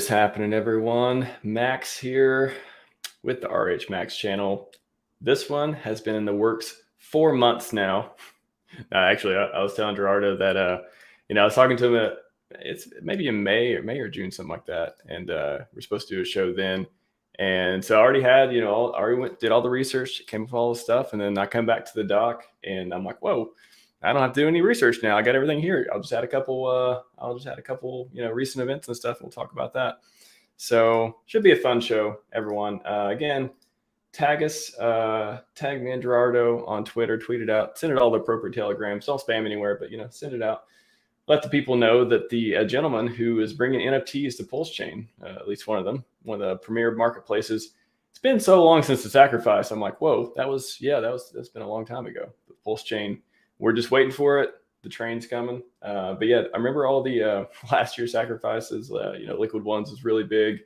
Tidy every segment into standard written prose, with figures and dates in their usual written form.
is happening, everyone? Max here with the RHMax channel. This one has been in the works 4 months now. Actually, I was telling Gerardo that I was talking to him it's maybe in May or June, something like that, and we're supposed to do a show then. And so I already had, did all the research, came up with all the stuff, and then I come back to the doc, and I'm like, whoa, I don't have to do any research now. I got everything here. I'll just add a couple, recent events and stuff, and we'll talk about that. So should be a fun show, everyone. Again, tag us, tag me and Gerardo on Twitter, tweet it out, send it all the appropriate telegrams. Don't spam anywhere, but send it out. Let the people know that the gentleman who is bringing NFTs to PulseChain, at least one of them, one of the premier marketplaces. It's been so long since the sacrifice. I'm like, whoa, that's been a long time ago. The PulseChain, we're just waiting for it. The train's coming. But yeah, I remember all the last year's sacrifices. Liquid Ones was really big.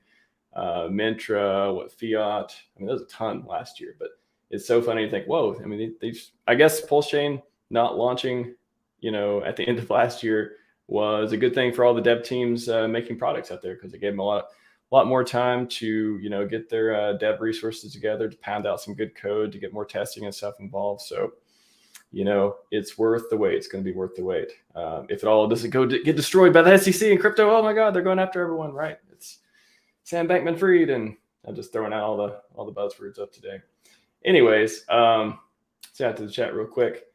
Mintra, Fiat. I mean, there was a ton last year, but it's so funny to think, whoa. I mean, I guess PulseChain not launching, at the end of last year was a good thing for all the dev teams making products out there, because it gave them a lot more time to, get their dev resources together to pound out some good code, to get more testing and stuff involved. So, it's worth the wait. It's going to be worth the wait. If it all doesn't get destroyed by the SEC and crypto, oh my God, they're going after everyone, right? It's Sam Bankman-Fried, and I'm just throwing out all the buzzwords up today. Anyways, say out to the chat real quick.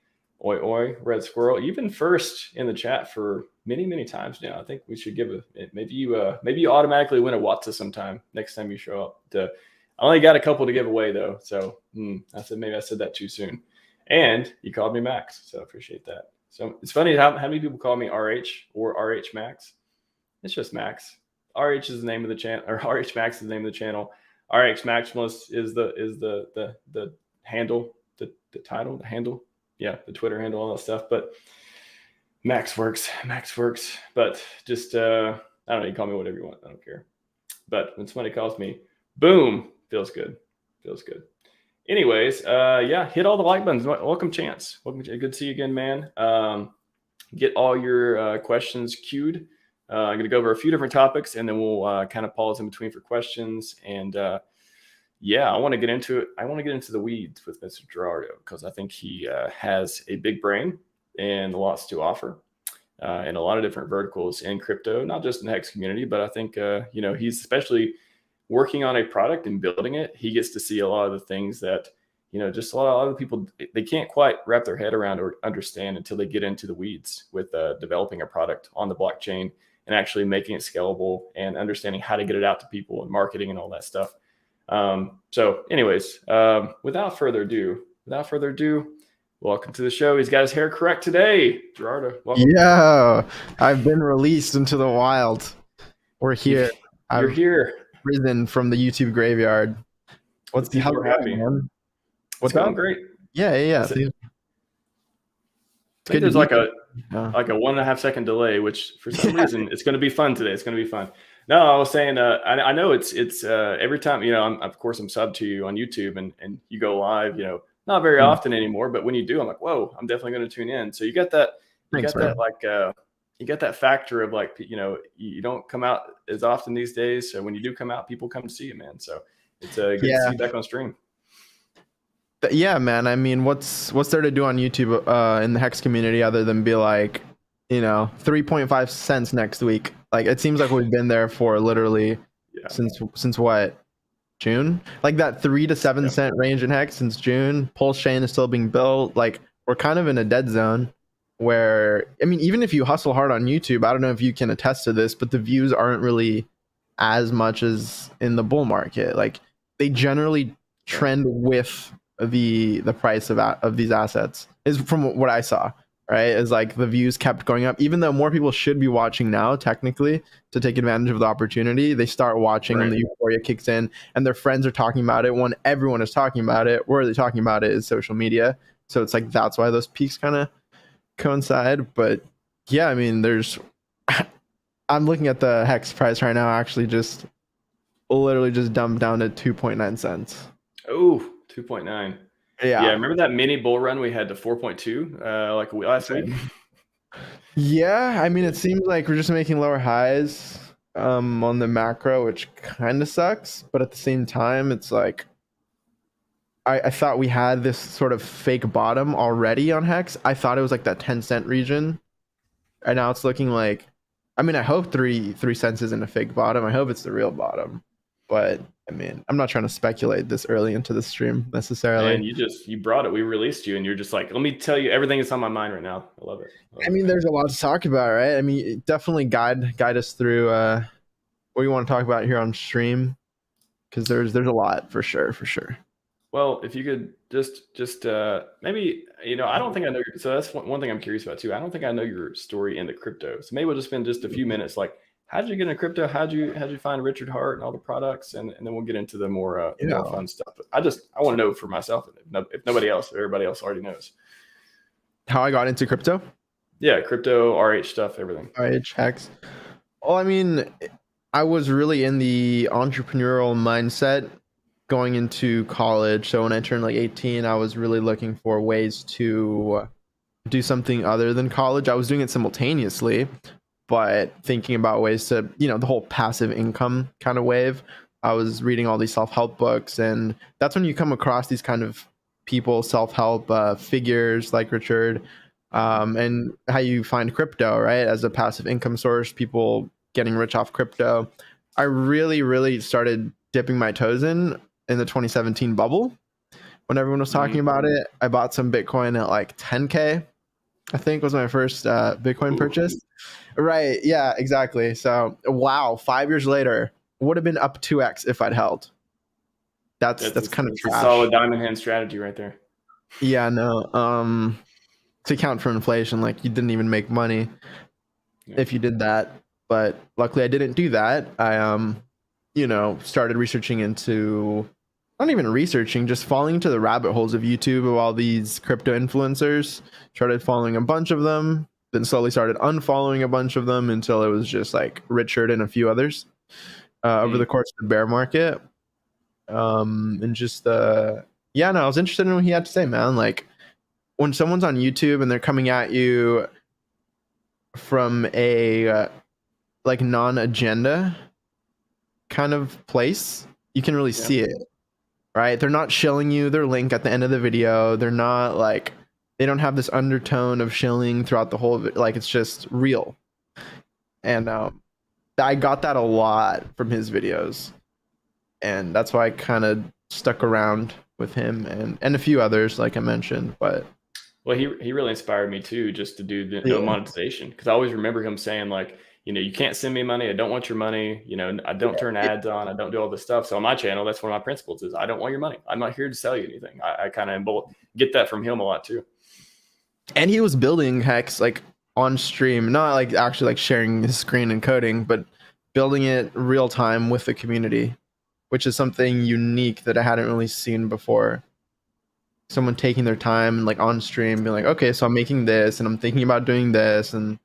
Oi, oi, Red Squirrel. You've been first in the chat for many, many times now. I think we should give maybe you automatically win a Watsa sometime next time you show up. I only got a couple to give away though. So maybe I said that too soon. And you called me Max, so I appreciate that. So it's funny how many people call me RH or RHMax. It's just Max. RH is the name of the channel, or RHMax is the name of the channel. RH Maximalist is the handle, the title, the handle. Yeah, the Twitter handle, all that stuff. But Max works. But just, I don't know, you call me whatever you want. I don't care. But when somebody calls me, boom, feels good. Anyways, hit all the like buttons. Welcome, Chance. Welcome. Good to see you again, man. Get all your questions queued. I'm going to go over a few different topics, and then we'll kind of pause in between for questions. And I want to get into it. I want to get into the weeds with Mr. Gerardo, because I think he has a big brain and lots to offer in a lot of different verticals in crypto, not just in the HEX community, but I think, he's especially working on a product and building it. He gets to see a lot of the things that, just a lot of other people, they can't quite wrap their head around or understand until they get into the weeds with developing a product on the blockchain and actually making it scalable and understanding how to get it out to people and marketing and all that stuff. So anyways, without further ado, welcome to the show. He's got his hair correct today. Gerardo, welcome. Yeah, I've been released into the wild. We're here. You're here. Risen from the YouTube graveyard. What's the hell happy? Man? What's going great? Yeah. I think there's like a 1.5 second delay, which for some reason it's going to be fun today. It's going to be fun. No, I was saying, I know it's every time, I'm subbed to you on YouTube and you go live, not very often anymore, but when you do, I'm like, whoa, I'm definitely going to tune in. So you got that, you got that factor of like, you don't come out as often these days. So when you do come out, people come to see you, man. So it's good to see you back on stream. Yeah, man. I mean, what's there to do on YouTube in the HEX community other than be like, 3.5 cents next week? Like, it seems like we've been there for literally since what, June? Like that 3 to 7 cent range in HEX since June. PulseChain is still being built. Like, we're kind of in a dead zone where, I mean, even if you hustle hard on YouTube, I don't know if you can attest to this, but the views aren't really as much as in the bull market. Like, they generally trend with the price of these assets, is from what I saw. Right, is like the views kept going up, even though more people should be watching now, technically, to take advantage of the opportunity. They start watching when the euphoria kicks in, and their friends are talking about it. When everyone is talking about it, where they're talking about it is social media. So it's like that's why those peaks kind of coincide. But yeah, I mean, I'm looking at the HEX price right now. Actually, just literally just dumped down to 2.9 cents. Oh, 2.9. Yeah, remember that mini bull run we had to 4.2 like last week? Yeah, I mean, it seems like we're just making lower highs. on the macro, which kind of sucks, but at the same time, it's like I thought we had this sort of fake bottom already on Hex. I thought it was like that 10 cent region, and now it's looking like, I mean, I hope 3 cents isn't a fake bottom. I hope it's the real bottom, but I mean, I'm not trying to speculate this early into the stream necessarily. And you brought it. We released you, and you're just like, let me tell you everything that's on my mind right now. I love it. I mean, there's a lot to talk about, right? I mean, definitely guide us through what you want to talk about here on stream, because there's a lot for sure. Well, if you could just maybe, I don't think I know your, so that's one thing I'm curious about too. I don't think I know your story into crypto. So maybe we'll just spend just a few minutes like, how'd you get into crypto? How'd you find Richard Hart and all the products? And then we'll get into the more fun stuff. But I want to know for myself, if nobody else, everybody else already knows. How I got into crypto? Yeah, crypto, RH stuff, everything. HEX. Well, I mean, I was really in the entrepreneurial mindset going into college. So when I turned like 18, I was really looking for ways to do something other than college. I was doing it simultaneously, but thinking about ways to, the whole passive income kind of wave. I was reading all these self-help books, and that's when you come across these kind of people, self-help figures like Richard, and how you find crypto, right, as a passive income source, people getting rich off crypto. I really started dipping my toes in the 2017 bubble when everyone was talking about it. I bought some Bitcoin at like 10K, I think was my first Bitcoin purchase. Right. Yeah, exactly. So, wow, 5 years later, would have been up 2x if I'd held. That's kind of trash. A solid diamond hand strategy right there. Yeah, no. To account for inflation, like you didn't even make money if you did that. But luckily I didn't do that. I started researching into, not even researching, just falling into the rabbit holes of YouTube of all these crypto influencers. Started following a bunch of them, then slowly started unfollowing a bunch of them until it was just like Richard and a few others over the course of the bear market. And just I was interested in what he had to say, man. Like when someone's on YouTube and they're coming at you from a like non-agenda kind of place, you can really see it, right? They're not shilling you their link at the end of the video. They're not like, they don't have this undertone of shilling throughout the whole, like it's just real. And I got that a lot from his videos, and that's why I kind of stuck around with him and a few others, like I mentioned. But well, he really inspired me too, just to do the no monetization, because I always remember him saying like, you can't send me money. I don't want your money. I don't turn ads on. I don't do all this stuff. So on my channel, that's one of my principles is I don't want your money. I'm not here to sell you anything. I kind of get that from him a lot too. And he was building Hex like on stream, not like actually like sharing his screen and coding, but building it real time with the community, which is something unique that I hadn't really seen before. Someone taking their time and like on stream being like, okay, so I'm making this and I'm thinking about doing this. And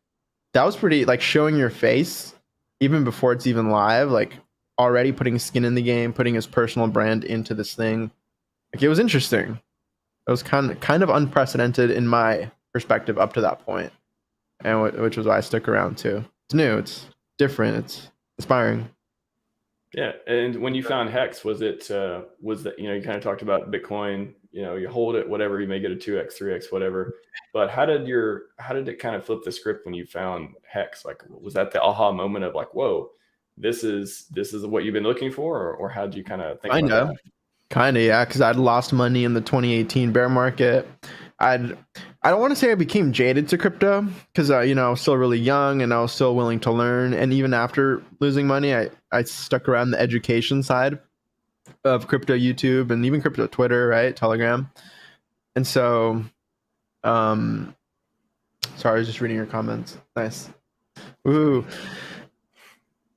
that was pretty, like, showing your face even before it's even live, like already putting skin in the game, putting his personal brand into this thing. Like, it was interesting. It was kind of unprecedented in my perspective up to that point, and which was why I stuck around too. It's new, it's different, it's inspiring. Yeah, and when you found Hex, was that you kind of talked about Bitcoin, you hold it, whatever, you may get a 2x, 3x, whatever. But how did it kind of flip the script when you found Hex? Like, was that the aha moment of like, whoa, this is what you've been looking for, or how did you kind of think about that? Kind of, yeah, because I'd lost money in the 2018 bear market. I don't want to say I became jaded to crypto, because I was still really young and I was still willing to learn. And even after losing money, I stuck around the education side of crypto YouTube and even crypto Twitter, right? Telegram. And so, sorry, I was just reading your comments. Nice. Ooh.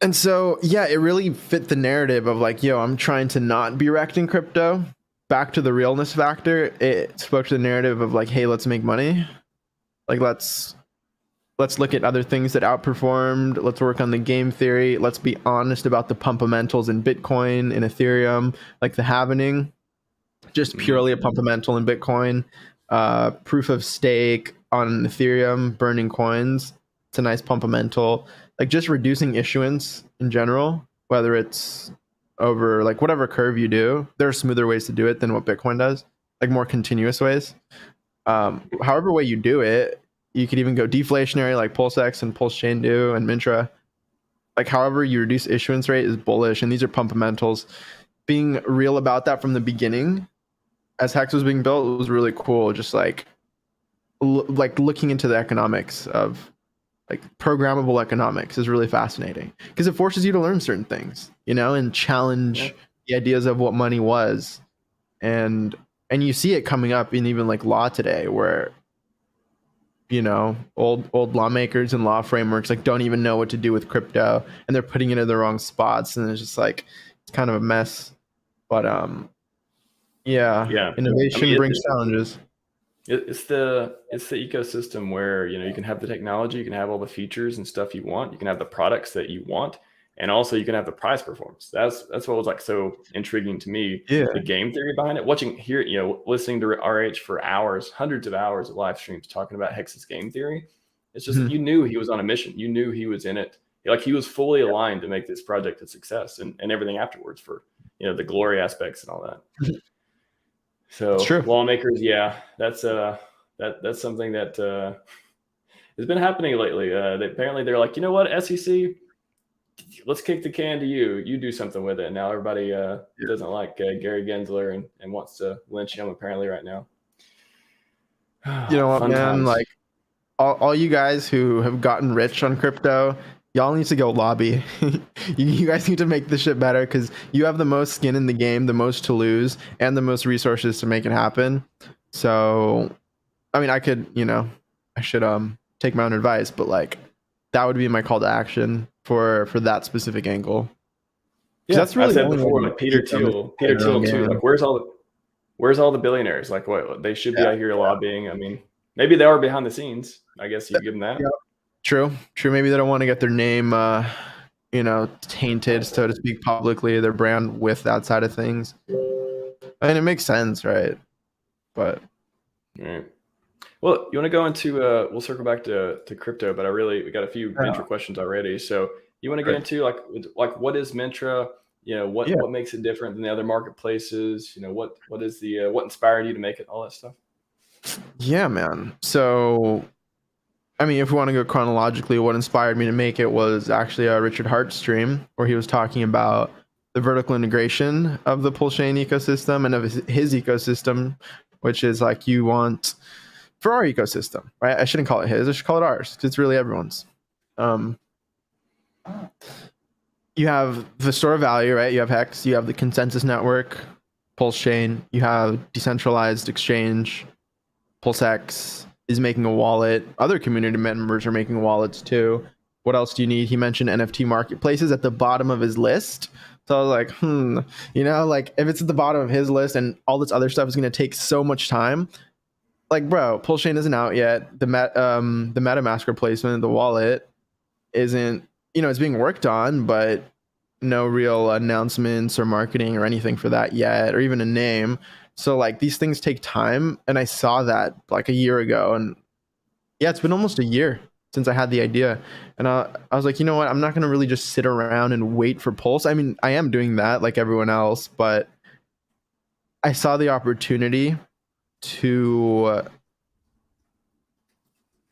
And so, yeah, it really fit the narrative of like, I'm trying to not be wrecked in crypto. Back to the realness factor, it spoke to the narrative of like, hey, let's make money. Like, let's look at other things that outperformed. Let's work on the game theory. Let's be honest about the pumpamentals in Bitcoin and Ethereum, like the halvening, just purely a pumpamental in Bitcoin. Proof of stake on Ethereum, burning coins. It's a nice pumpamental. Like, just reducing issuance in general, whether it's over like whatever curve you do. There are smoother ways to do it than what Bitcoin does, like more continuous ways. However way you do it, you could even go deflationary like PulseX and PulseChain do and Mintra. Like however you reduce issuance rate is bullish, and these are fundamentals. Being real about that from the beginning, as Hex was being built, it was really cool. Just like like looking into the economics of like programmable economics is really fascinating because it forces you to learn certain things, and challenge the ideas of what money was, and you see it coming up in even like law today, where old lawmakers and law frameworks like don't even know what to do with crypto, and they're putting it in the wrong spots, and it's just like it's kind of a mess. But Yeah. innovation brings challenges. It's the ecosystem where you can have the technology, you can have all the features and stuff you want, you can have the products that you want, and also you can have the price performance. That's what was like so intriguing to me. Yeah. The game theory behind it, listening to RH for hours, hundreds of hours of live streams talking about Hex's game theory. It's just you knew he was on a mission. You knew he was in it. Like he was fully aligned to make this project a success, and everything afterwards for the glory aspects and all that. So lawmakers, that's something that has been happening lately. They're like, you know what, SEC, let's kick the can to you. You do something with it. And now everybody doesn't like Gary Gensler and wants to lynch him apparently right now. You know what, Fun man? times. Like all you guys who have gotten rich on crypto, y'all need to go lobby. You guys need to make this shit better because you have the most skin in the game, the most to lose, and the most resources to make it happen. So, I mean, I could, I should take my own advice, but like that would be my call to action for that specific angle. Yeah, that's really I said before, like Peter Thiel too. Like, where's all the billionaires? Like, what they should be out here lobbying. I mean, maybe they are behind the scenes. I guess you give them that. Yeah. True. Maybe they don't want to get their name, tainted, so to speak, publicly, their brand with that side of things. I mean, it makes sense, right? But all right. Well, you want to go into? We'll circle back to crypto, but we got a few Mintra questions already. So you want to get into like what is Mintra? What makes it different than the other marketplaces? What is the what inspired you to make it? All that stuff. Yeah, man. So, I mean, if we want to go chronologically, what inspired me to make it was actually a Richard Hart stream where he was talking about the vertical integration of the PulseChain ecosystem and of his ecosystem, which is like you want for our ecosystem, right? I shouldn't call it his, I should call it ours because it's really everyone's. You have the store of value, right? You have HEX, you have the consensus network, PulseChain, you have decentralized exchange, PulseX is making a wallet. Other community members are making wallets too. What else do you need? He mentioned NFT marketplaces at the bottom of his list. So I was like, like if it's at the bottom of his list and all this other stuff is going to take so much time, like, bro, PulseChain isn't out yet. The MetaMask replacement, the wallet, isn't, it's being worked on, but no real announcements or marketing or anything for that yet, or even a name. So like these things take time, and I saw that like a year ago, and it's been almost a year since I had the idea, and I was like, you know what, I'm not gonna really just sit around and wait for Pulse. I mean, I am doing that like everyone else, but I saw the opportunity to,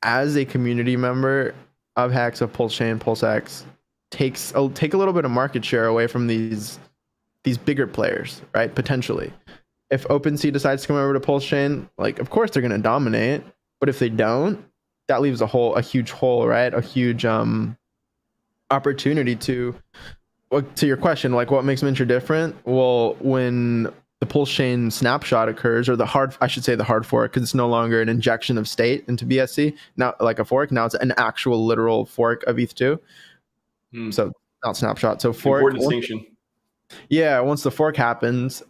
as a community member of HEX, of PulseChain, PulseX, take a little bit of market share away from these bigger players, right? Potentially. If OpenSea decides to come over to PulseChain, like of course they're going to dominate, but if they don't, that leaves a huge hole, right? A huge opportunity to your question, like what makes Mintra different? Well, when the PulseChain snapshot occurs, or the hard fork, because it's no longer an injection of state into BSC, now like a fork, now it's an actual literal fork of ETH2. So not snapshot. So fork. Important distinction. Once the fork happens,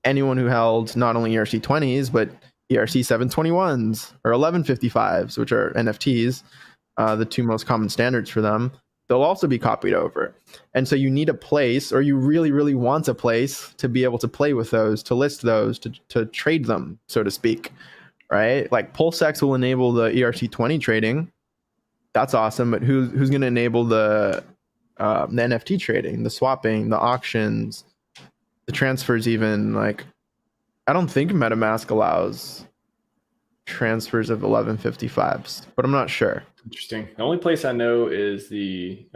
anyone who held not only ERC20s, but ERC 721s or 1155s, which are NFTs, the two most common standards for them, they'll also be copied over. And so you need a place, or you really, really want a place to be able to play with those, to list those, to trade them, so to speak, right? Like PulseX will enable the ERC20 trading. That's awesome, but who's going to enable the the NFT trading, the swapping, the auctions, the transfers. Even like, I don't think MetaMask allows transfers of 1155s, but I'm not sure. Interesting. The only place I know is the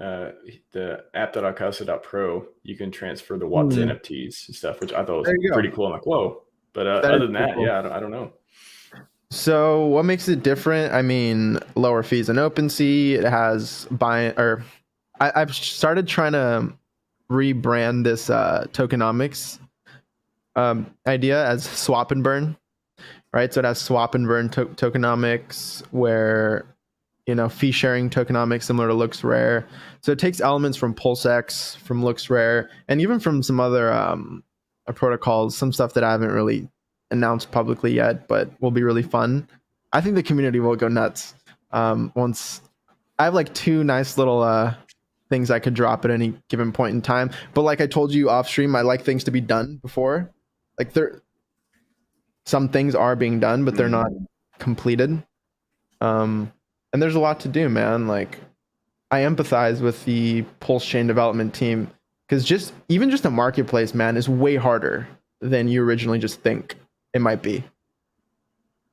app.alcasa.pro. You can transfer the Watts NFTs and stuff, which I thought was There you go. pretty cool. I'm like, whoa. But That is other than pretty that, cool. yeah, I don't know. So what makes it different? I mean, lower fees in OpenSea. It has I've started trying to rebrand this tokenomics idea as swap and burn, right? So it has swap and burn tokenomics, where fee sharing tokenomics similar to Looks Rare. So it takes elements from PulseX, from Looks Rare, and even from some other protocols, some stuff that I haven't really announced publicly yet, but will be really fun. I think the community will go nuts once. I have like two nice little things I could drop at any given point in time. But like I told you off stream, I like things to be done before. Like some things are being done, but they're not completed. And there's a lot to do, man. Like, I empathize with the PulseChain development team, because even just a marketplace, man, is way harder than you originally just think it might be.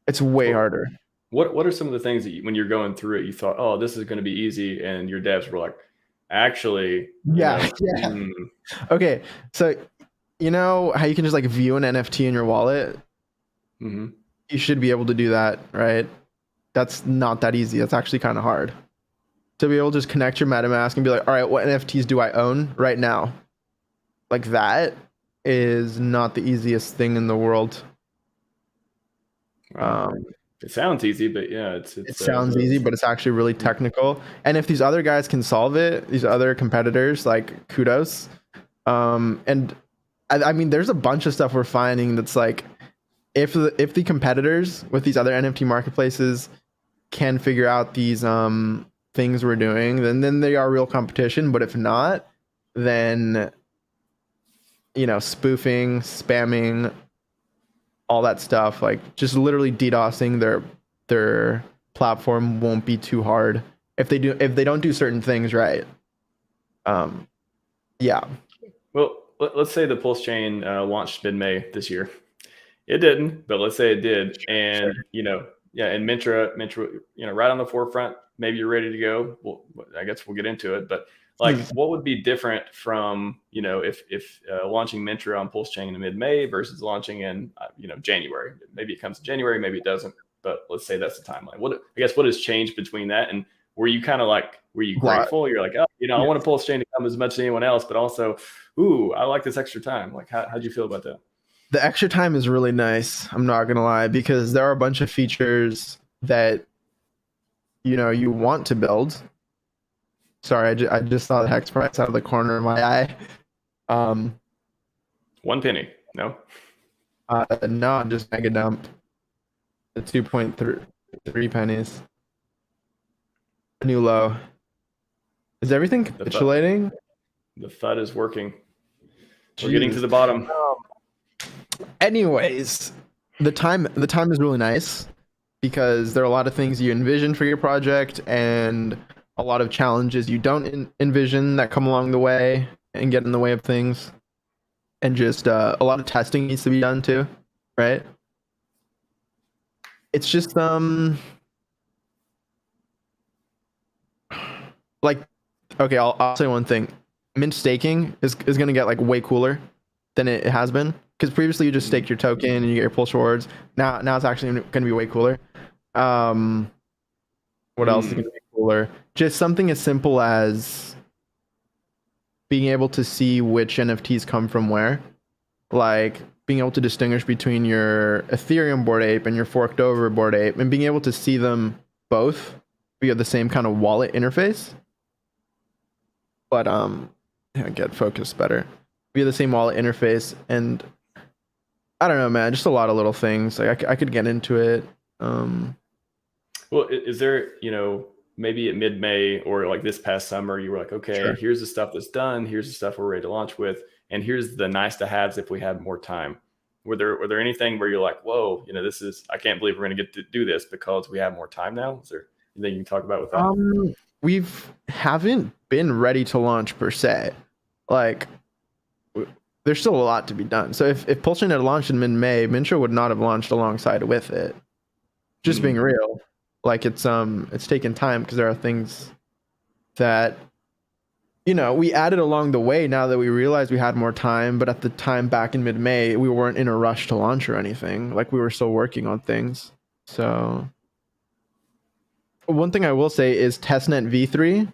It's way harder. What are some of the things that when you're going through it, you thought, oh, this is going to be easy, and your devs were like, actually, Yeah. Okay, so you know how you can just like view an NFT in your wallet? Mm-hmm. You should be able to do that, right? That's not that easy. That's actually kind of hard. To be able to just connect your MetaMask and be like, all right, what NFTs do I own right now? Like, that is not the easiest thing in the world. It sounds easy, but yeah, it sounds easy, but it's actually really technical. And if these other guys can solve it, these other competitors, like, kudos. And I mean, there's a bunch of stuff we're finding that's like, if the competitors with these other NFT marketplaces can figure out these things we're doing, then they are real competition. But if not, then spoofing, spamming, all that stuff, like just literally DDoSing their platform won't be too hard if they don't do certain things right. Yeah. Well, let's say the PulseChain launched mid-May this year. It didn't, but let's say it did, and and Mintra, right on the forefront. Maybe you're ready to go. Well, I guess we'll get into it, but like, what would be different from if launching Mintra on PulseChain in mid-May versus launching in January? Maybe it comes in January, maybe it doesn't. But let's say that's the timeline. What has changed between that, and were you grateful? You're like, oh, I want a PulseChain to come as much as anyone else, but also, ooh, I like this extra time. Like, how'd you feel about that? The extra time is really nice. I'm not gonna lie, because there are a bunch of features that you want to build. Sorry, I just saw the hex price out of the corner of my eye. 1 penny. No. No, just mega dump. The 2.3 pennies. New low. Is everything capitulating? The FUD is working. We're getting to the bottom. Anyways, the time is really nice, because there are a lot of things you envision for your project and a lot of challenges you don't envision that come along the way and get in the way of things. And just a lot of testing needs to be done too, right? It's just like, okay, I'll say one thing. Mint staking is going to get like way cooler than it has been, because previously you just staked your token and you get your pulse rewards. Now it's actually going to be way cooler. What else is going to be cooler? Just something as simple as being able to see which NFTs come from where. Like being able to distinguish between your Ethereum Bored Ape and your forked over Bored Ape, and being able to see them both via the same kind of wallet interface. But get focused better. Via the same wallet interface, and I don't know, man, just a lot of little things. Like I could get into it. Well, is there, maybe at mid-May or like this past summer, you were like, okay, sure, here's the stuff that's done, here's the stuff we're ready to launch with, and here's the nice to haves if we had more time. Were there anything where you're like, whoa, I can't believe we're going to get to do this because we have more time now? Is there anything you can talk about with that? we've haven't been ready to launch per se. Like there's still a lot to be done. So if PulseChain had launched in mid-May, Mintra would not have launched alongside with it. Just being real, like it's taken time because there are things that we added along the way now that we realized we had more time. But at the time back in mid-May, we weren't in a rush to launch or anything. Like we were still working on things. So one thing I will say is testnet v3.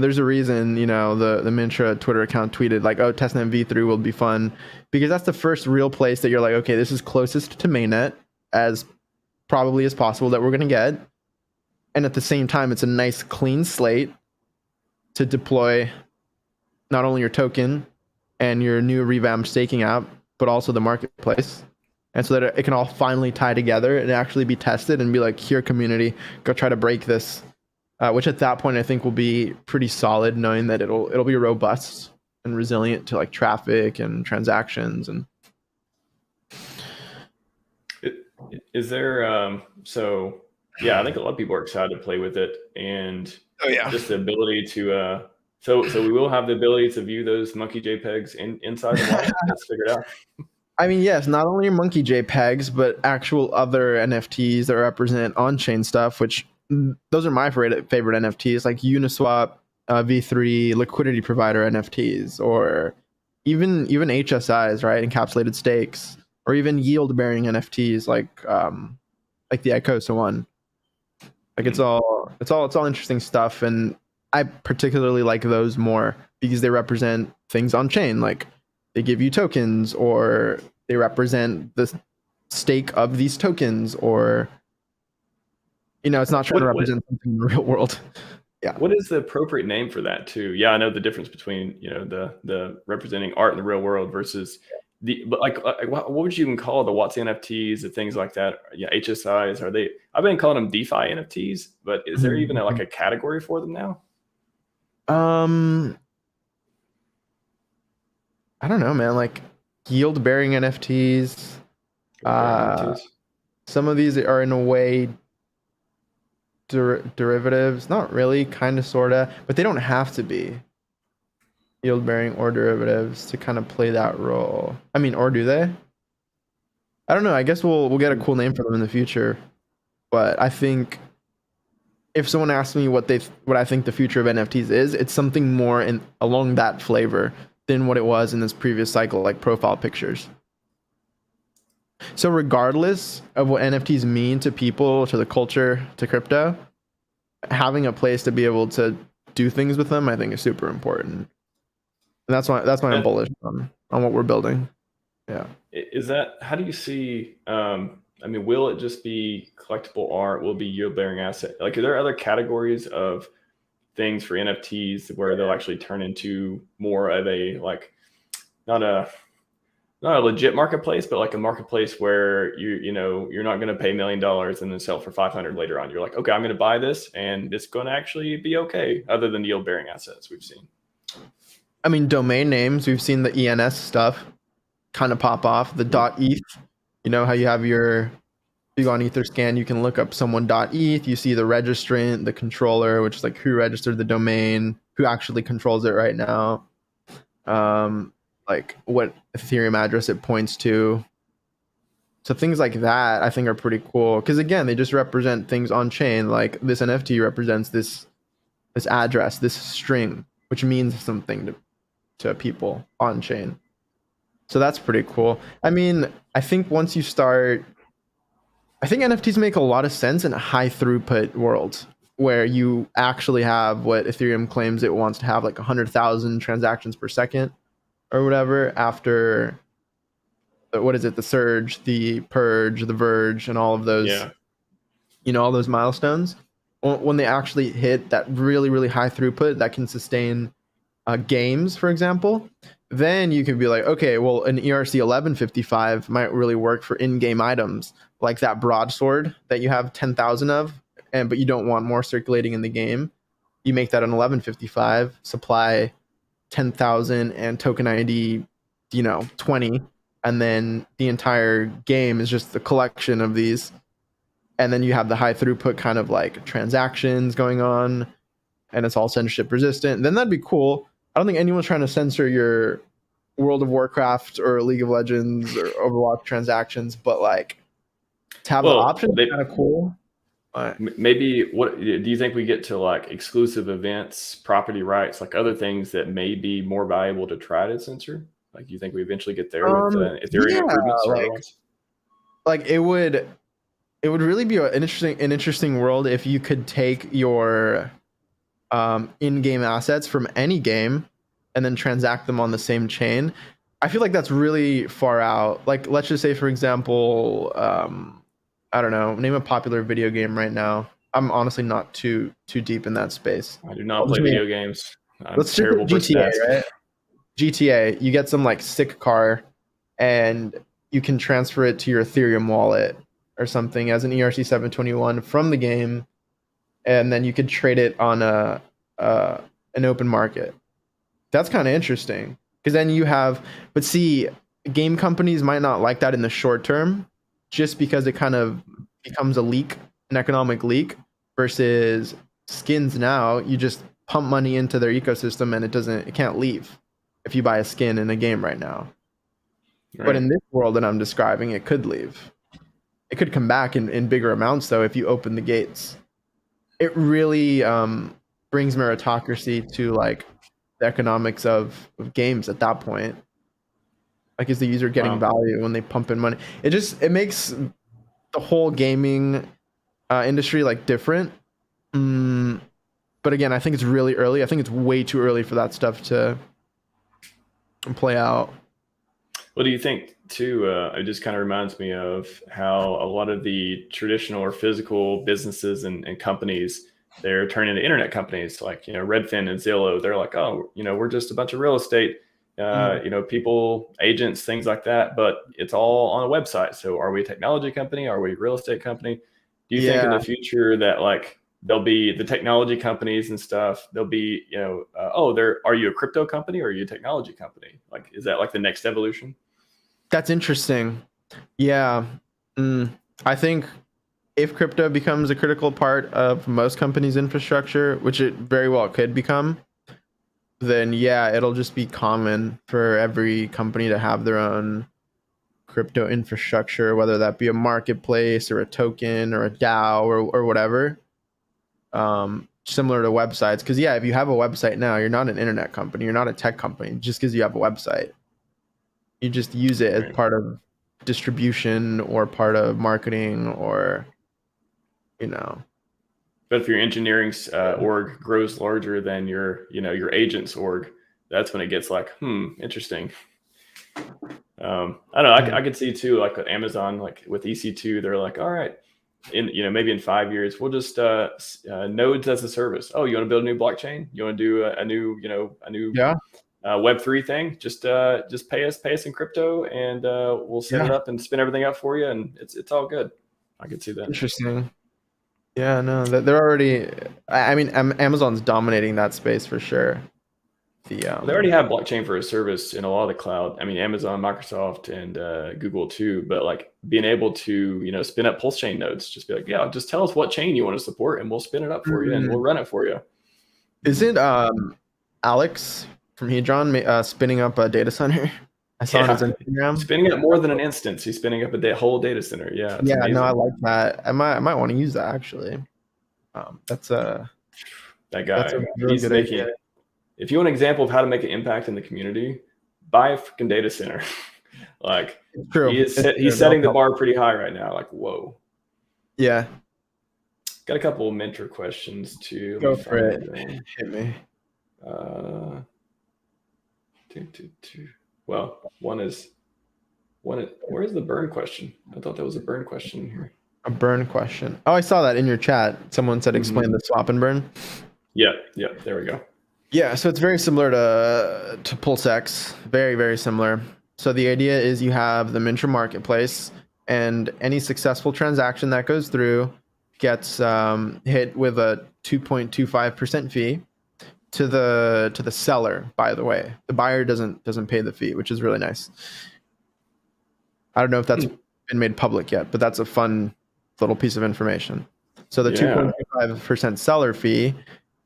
There's a reason, the Mintra Twitter account tweeted like, oh, testnet v3 will be fun, because that's the first real place that you're like, okay, this is closest to mainnet as probably as possible that we're going to get. And at the same time, it's a nice clean slate to deploy not only your token and your new revamped staking app, but also the marketplace. And so that it can all finally tie together and actually be tested and be like, here, community, go try to break this. Which at that point I think will be pretty solid, knowing that it'll be robust and resilient to like traffic and transactions. And is there so yeah, I think a lot of people are excited to play with it, and just the ability to so we will have the ability to view those monkey JPEGs inside the wallet. Let's figure it out. I mean, yes, not only monkey JPEGs, but actual other NFTs that represent on-chain stuff, which those are my favorite NFTs, like Uniswap, V3, liquidity provider NFTs, or even HSIs, right? Encapsulated stakes, or even yield-bearing NFTs like the Icosa one. Like it's all interesting stuff, and I particularly like those more because they represent things on chain. Like they give you tokens, or they represent the stake of these tokens, or it's not trying to represent something in the real world. Yeah. What is the appropriate name for that too? Yeah, I know the difference between the representing art in the real world versus but what would you even call the Watts NFTs, the things like that? Yeah, HSIs, are they? I've been calling them DeFi NFTs, but is there even a category for them now? I don't know, man. Like yield bearing NFTs. Some of these are in a way derivatives, not really, kind of, sorta, but they don't have to be yield bearing or derivatives to kind of play that role. I mean, or do they? I don't know. I guess we'll get a cool name for them in the future. But I think if someone asks me what I think the future of NFTs is, it's something more along that flavor than what it was in this previous cycle, like profile pictures. So regardless of what NFTs mean to people, to the culture, to crypto, having a place to be able to do things with them, I think is super important. And that's why I'm bullish on what we're building. Yeah. Is that, how do you see, I mean, will it just be collectible art? Will it be yield bearing asset? Like, are there other categories of things for NFTs where they'll actually turn into more of a, like, not a legit marketplace, but like a marketplace where you're not going to pay $1 million and then sell for 500 later on. You're like, okay, I'm going to buy this and it's going to actually be okay, other than yield bearing assets we've seen. I mean, domain names, we've seen the ENS stuff kind of pop off. The .eth, how you have you go on Etherscan, you can look up someone .eth, you see the registrant, the controller, which is like who registered the domain, who actually controls it right now, like what Ethereum address it points to. So things like that I think are pretty cool, because again, they just represent things on chain. Like this NFT represents this address, this string, which means something to people on chain. So that's pretty cool. I mean, I think once you start, I think NFTs make a lot of sense in a high throughput world where you actually have what Ethereum claims it wants to have, like 100,000 transactions per second or whatever, after what is it, the surge, the purge, the verge, and all of those, all those milestones. When they actually hit that really, really high throughput that can sustain games, for example, then you can be like, okay, well, an ERC 1155 might really work for in-game items, like that broadsword that you have 10,000 of, but you don't want more circulating in the game. You make that an 1155, supply 10,000 and token ID, 20, and then the entire game is just the collection of these. And then you have the high throughput kind of like transactions going on. and it's all censorship resistant, then that'd be cool. I don't think anyone's trying to censor your World of Warcraft or League of Legends or Overwatch transactions, but like to have the option is kind of cool. Maybe what do you think we get to, like exclusive events, property rights, like other things that may be more valuable to try to censor? Like, you think we eventually get there with Ethereum improvements? Like it would really be an interesting world if you could take your in-game assets from any game and then transact them on the same chain. I feel like that's really far out. Like, let's just say, for example, I don't know, name a popular video game right now. I'm honestly not too deep in that space. I do not play video games. Let's terrible GTA, right? GTA, you get some like sick car and you can transfer it to your Ethereum wallet or something as an ERC721 from the game, and then you could trade it on an open market. That's kind of interesting, because then you have, but see, game companies might not like that in the short term, just because it kind of becomes a leak, an economic leak, versus skins now, you just pump money into their ecosystem and it can't leave if you buy a skin in a game right now. Right. But in this world that I'm describing, it could leave. It could come back in bigger amounts, though, if you open the gates. It really brings meritocracy to like the economics of games at that point. Like, is the user getting value when they pump in money? It makes the whole gaming industry like different. But again, I think it's really early. I think it's way too early for that stuff to play out. What do you think too? It just kind of reminds me of how a lot of the traditional or physical businesses and companies, they're turning into internet companies, like, Redfin and Zillow. They're like, oh, we're just a bunch of real estate, people, agents, things like that, but it's all on a website. So are we a technology company? Are we a real estate company? Do you think in the future that like there'll be the technology companies and stuff, they'll be, are you a crypto company or are you a technology company? Like, is that like the next evolution? That's interesting. Yeah. I think if crypto becomes a critical part of most companies' infrastructure, which it very well could become, then yeah, it'll just be common for every company to have their own crypto infrastructure, whether that be a marketplace or a token or a DAO or whatever. Similar to websites, because if you have a website now, you're not an internet company, you're not a tech company just because you have a website. You just use it as part of distribution or part of marketing, or But if your engineering org grows larger than your agent's org, that's when it gets like, interesting. I don't know. I could see too, like with Amazon, like with EC2, they're like, all right, maybe in 5 years, we'll just nodes as a service. Oh, you want to build a new blockchain? You want to do a new Web3 thing? Just pay us in crypto, and we'll set it up and spin everything up for you, and it's all good. I could see that. Interesting. Yeah, no, they're already. I mean, Amazon's dominating that space for sure. They already have blockchain for a service in a lot of the cloud. I mean, Amazon, Microsoft, and Google too. But like being able to spin up PulseChain nodes, just be like, just tell us what chain you want to support, and we'll spin it up for you, and we'll run it for you. Isn't Alex from Hedron spinning up a data center? I saw on his Instagram. Spinning up more than an instance. He's spinning up a whole data center. Yeah. Amazing. No, I like that. I might want to use that actually. That's that guy. He's making. If you want an example of how to make an impact in the community, buy a freaking data center. Like, he's setting the bar pretty high right now. Like, whoa. Yeah. Got a couple of Mintra questions too. Go for it. Hit me. Well, one is where's the burn question? I thought that was a burn question here. A burn question. Oh, I saw that in your chat. Someone said explain the swap and burn. Yeah, there we go. Yeah, so it's very similar to PulseX. Very, very similar. So the idea is you have the Mintra marketplace, and any successful transaction that goes through gets hit with a 2.25% fee to the seller, by the way. The buyer doesn't pay the fee, which is really nice. I don't know if that's been made public yet, but that's a fun little piece of information. So the 2.25% seller fee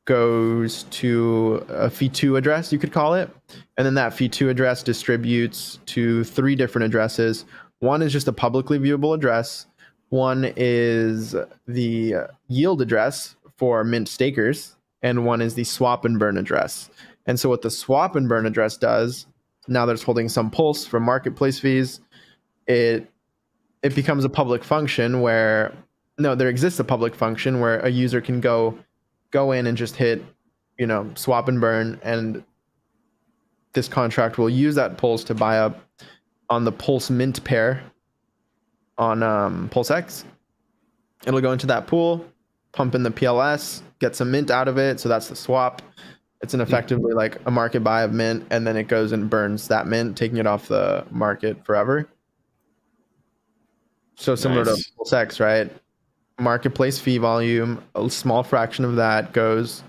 goes to a fee2 address, you could call it. And then that fee2 address distributes to 3 different addresses. One is just a publicly viewable address. One is the yield address for mint stakers. And one is the swap and burn address. And so what the swap and burn address does, now that it's holding some pulse from marketplace fees, it becomes a public function where, no, there exists a public function where a user can go in and just hit, swap and burn, and this contract will use that pulse to buy up on the pulse mint pair on PulseX. It'll go into that pool, pump in the PLS, get some mint out of it. So that's the swap. It's an effectively like a market buy of mint, and then it goes and burns that mint, taking it off the market forever. So similar to PulseX, right? Marketplace fee volume, a small fraction of that goes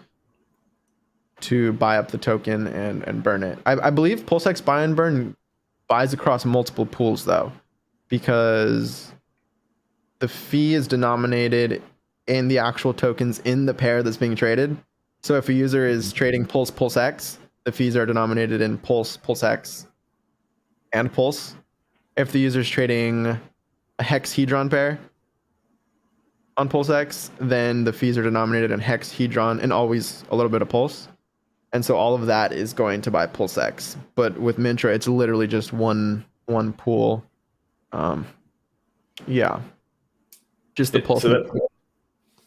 to buy up the token and burn it. I believe PulseX buy and burn buys across multiple pools though, because the fee is denominated in the actual tokens in the pair that's being traded. So if a user is trading PulseX, the fees are denominated in PulseX, and Pulse. If the user is trading a HEX Hedron pair on PulseX, then the fees are denominated in HEX Hedron and always a little bit of Pulse. And so all of that is going to buy PulseX. But with Mintra, it's literally just one pool. Yeah. Just the Pulse. So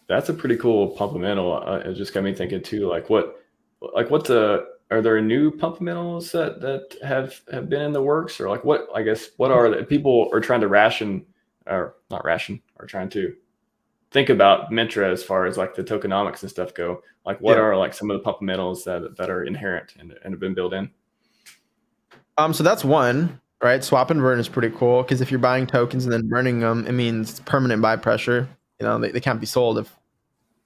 that's a pretty cool pumpamental. It just got me thinking too, are there new pumpamentals that have been in the works, or like what are the people are trying to trying to think about Mintra as far as like the tokenomics and stuff go? Like what are like some of the pumpamentals that are inherent and have been built in? So that's one, right? Swap and burn is pretty cool because if you're buying tokens and then burning them, it means permanent buy pressure. They can't be sold if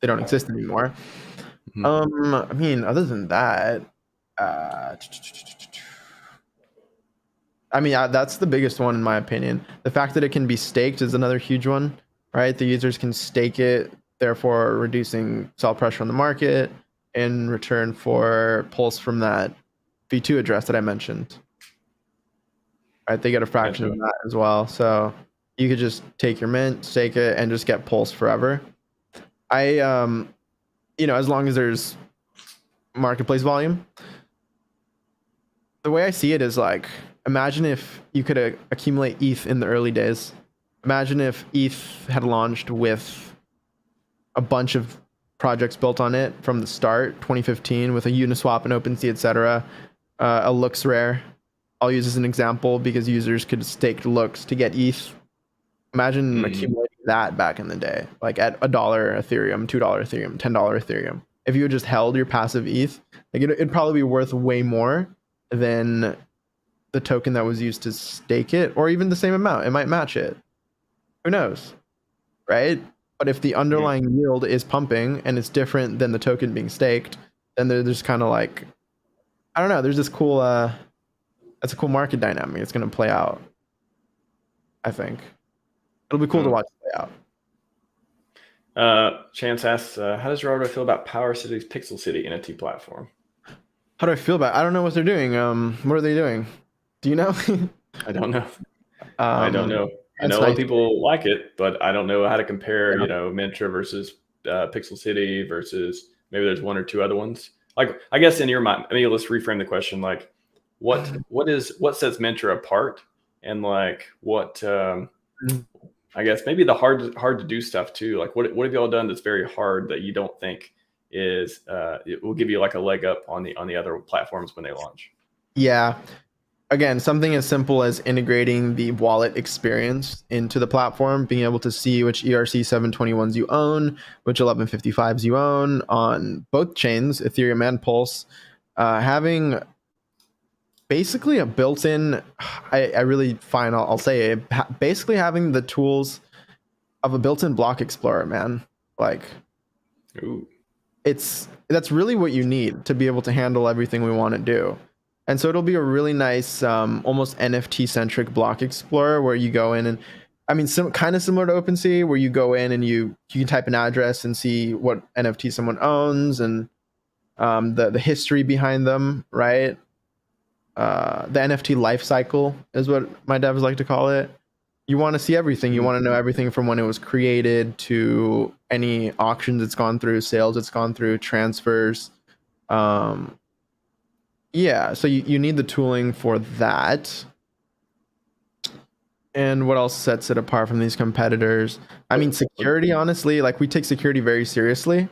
they don't exist anymore. Mm-hmm. I mean, other than that, that's the biggest one in my opinion. The fact that it can be staked is another huge one, right? The users can stake it, therefore reducing sell pressure on the market in return for pulse from that V2 address that I mentioned. Right, they get a fraction of that as well. So you could just take your mint, stake it, and just get pulse forever. As long as there's marketplace volume. The way I see it is like, imagine if you could accumulate ETH in the early days. Imagine if ETH had launched with a bunch of projects built on it from the start, 2015, with a Uniswap and OpenSea, etc. A Looks rare. I'll use as an example because users could stake Looks to get ETH. Imagine accumulating that back in the day, like at $1 Ethereum, $2 Ethereum, $10 Ethereum. If you had just held your passive ETH, like it'd probably be worth way more than the token that was used to stake it, or even the same amount. It might match it. Who knows, right? But if the underlying yield is pumping and it's different than the token being staked, then there's kind of like, I don't know, there's this cool, that's a cool market dynamic. It's going to play out, I think. It'll be cool to watch play out. Chance asks, how does Gerardo feel about Power City's Pixel City NFT platform? How do I feel about it? I don't know what they're doing. What are they doing? Do you know? I don't know. I don't know. I know a lot of people like it, but I don't know how to compare, Mintra versus Pixel City versus maybe there's one or two other ones. Like, I guess in your mind, let's reframe the question. Like, what sets Mintra apart, and like what I guess maybe the hard to do stuff too. Like, what have y'all done that's very hard that you don't think is it will give you like a leg up on the other platforms when they launch? Yeah. Again, something as simple as integrating the wallet experience into the platform, being able to see which ERC 721s you own, which 1155s you own on both chains, Ethereum and Pulse, having basically a built-in, I'll say it, basically having the tools of a built-in block explorer, man. Like, ooh. That's really what you need to be able to handle everything we want to do. And so it'll be a really nice, almost NFT-centric block explorer where you go in and, kind of similar to OpenSea, where you go in and you can type an address and see what NFT someone owns and the history behind them, right? The NFT life cycle is what my devs like to call it. You want to see everything. You want to know everything from when it was created to any auctions it's gone through, sales it's gone through, transfers. Yeah, so you need the tooling for that. And what else sets it apart from these competitors? I mean, security, honestly, like we take security very seriously.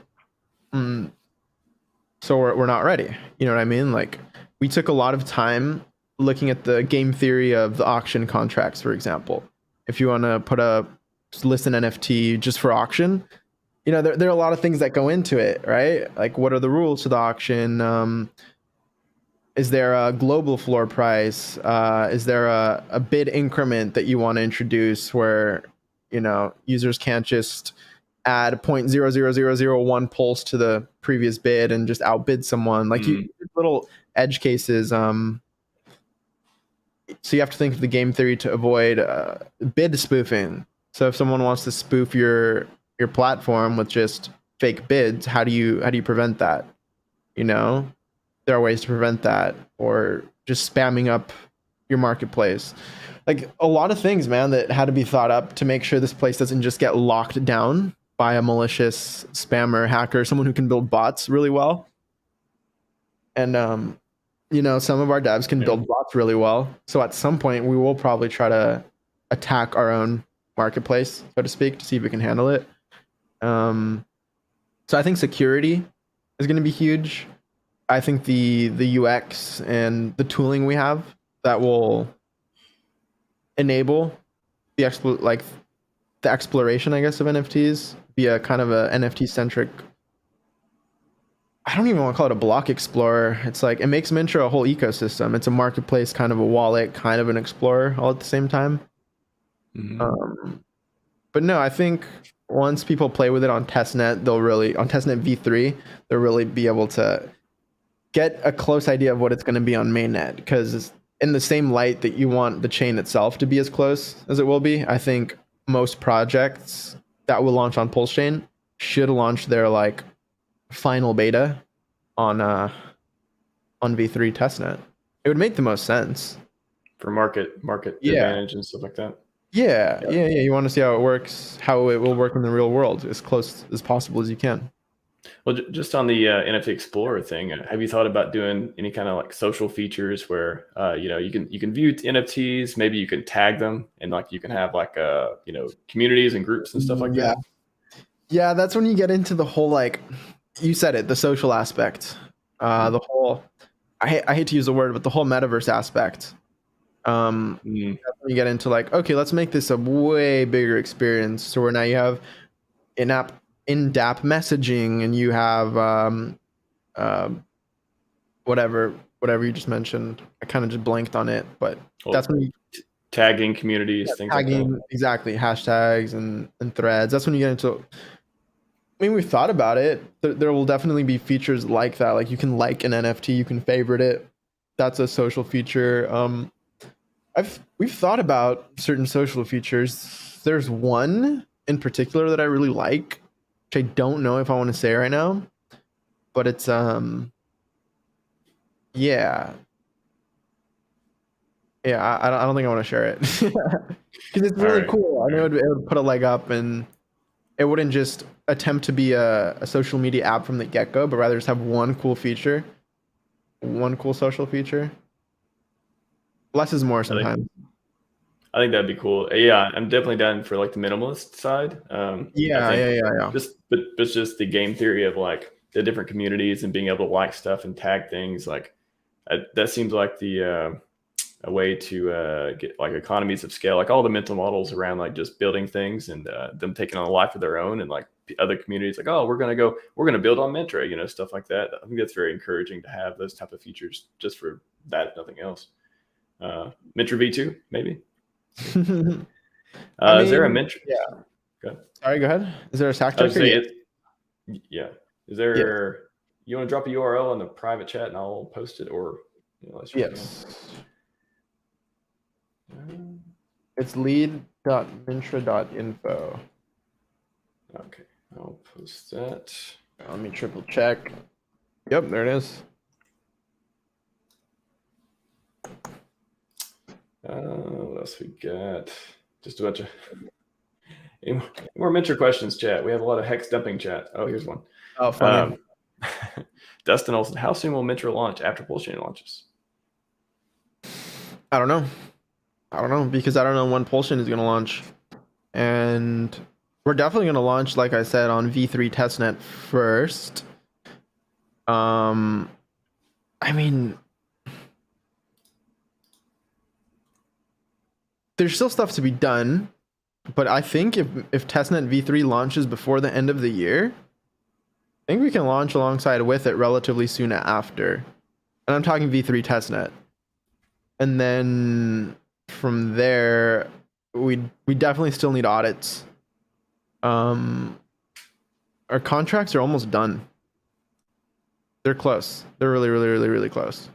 So we're not ready. You know what I mean? Like we took a lot of time looking at the game theory of the auction contracts, for example. If you want to list an NFT just for auction, there are a lot of things that go into it, right? Like what are the rules to the auction? Is there a global floor price? Is there a bid increment that you want to introduce where users can't just add 0.00001 pulse to the previous bid and just outbid someone? Like you little edge cases. So you have to think of the game theory to avoid bid spoofing. So if someone wants to spoof your platform with just fake bids, how do you prevent that? There are ways to prevent that, or just spamming up your marketplace. Like a lot of things, man, that had to be thought up to make sure this place doesn't just get locked down by a malicious spammer, hacker, someone who can build bots really well. And some of our devs can build bots really well. So at some point we will probably try to attack our own marketplace, so to speak, to see if we can handle it. So I think security is going to be huge. I think the UX and the tooling we have that will enable the exploration, I guess, of NFTs, be a kind of a NFT centric. I don't even want to call it a block explorer. It's like it makes Mintra a whole ecosystem. It's a marketplace, kind of a wallet, kind of an explorer, all at the same time. But no, I think once people play with it on testnet, on testnet v3, they'll really be able to get a close idea of what it's going to be on mainnet, because in the same light that you want the chain itself to be as close as it will be, I think most projects that will launch on PulseChain should launch their like final beta on v3 testnet. It would make the most sense for market advantage and stuff like that. Yeah. You want to see how it works, how it will work in the real world, as close as possible as you can. Well, just on the NFT Explorer thing, have you thought about doing any kind of like social features where you can view NFTs, maybe you can tag them, and like you can have like communities and groups and stuff like that? Yeah, that's when you get into the whole, like you said it, the social aspect, the whole I hate to use the word, but the whole metaverse aspect. That's when you get into like, okay, let's make this a way bigger experience. So where now you have in-dap messaging, and you have whatever you just mentioned. I kind of just blanked on it, but that's when you tagging communities, things like that. Exactly, hashtags and threads. That's when you get into. I mean, we've thought about it. There will definitely be features like that. Like you can like an NFT, you can favorite it. That's a social feature. We've thought about certain social features. There's one in particular that I really like, which I don't know if I want to say right now, but it's yeah, I don't think I want to share it because it's really cool. I know it would put a leg up, and it wouldn't just attempt to be a social media app from the get-go, but rather just have one cool feature, one cool social feature. Less is more sometimes. I think that'd be cool. Yeah, I'm definitely down for like the minimalist side. Yeah. But just the game theory of like the different communities and being able to like stuff and tag things, like that seems like the a way to get like economies of scale, like all the mental models around like just building things and them taking on a life of their own, and like other communities like, oh, we're gonna build on Mintra, stuff like that. I think that's very encouraging to have those type of features just for that, if nothing else. Mintra V2 maybe. Is there a Mintra? Yeah. Go ahead. Sorry, go ahead. Is there a stack checker? Yeah. Is there? You want to drop a URL in the private chat and I'll post it, or yes. It's lead.mintra.info. Okay, I'll post that. Let me triple check. Yep, there it is. What else we got? Just a bunch of any more Mintra questions, chat. We have a lot of hex dumping chat. Oh, here's one. Oh, funny. Dustin Olson, how soon will Mintra launch after PulseChain launches? I don't know because I don't know when PulseChain is going to launch, and we're definitely going to launch, like I said, on V3 testnet first. I mean, there's still stuff to be done, but I think if testnet V3 launches before the end of the year, I think we can launch alongside with it relatively soon after. And I'm talking V3 testnet. And then from there, we definitely still need audits. Our contracts are almost done. They're close. They're really close.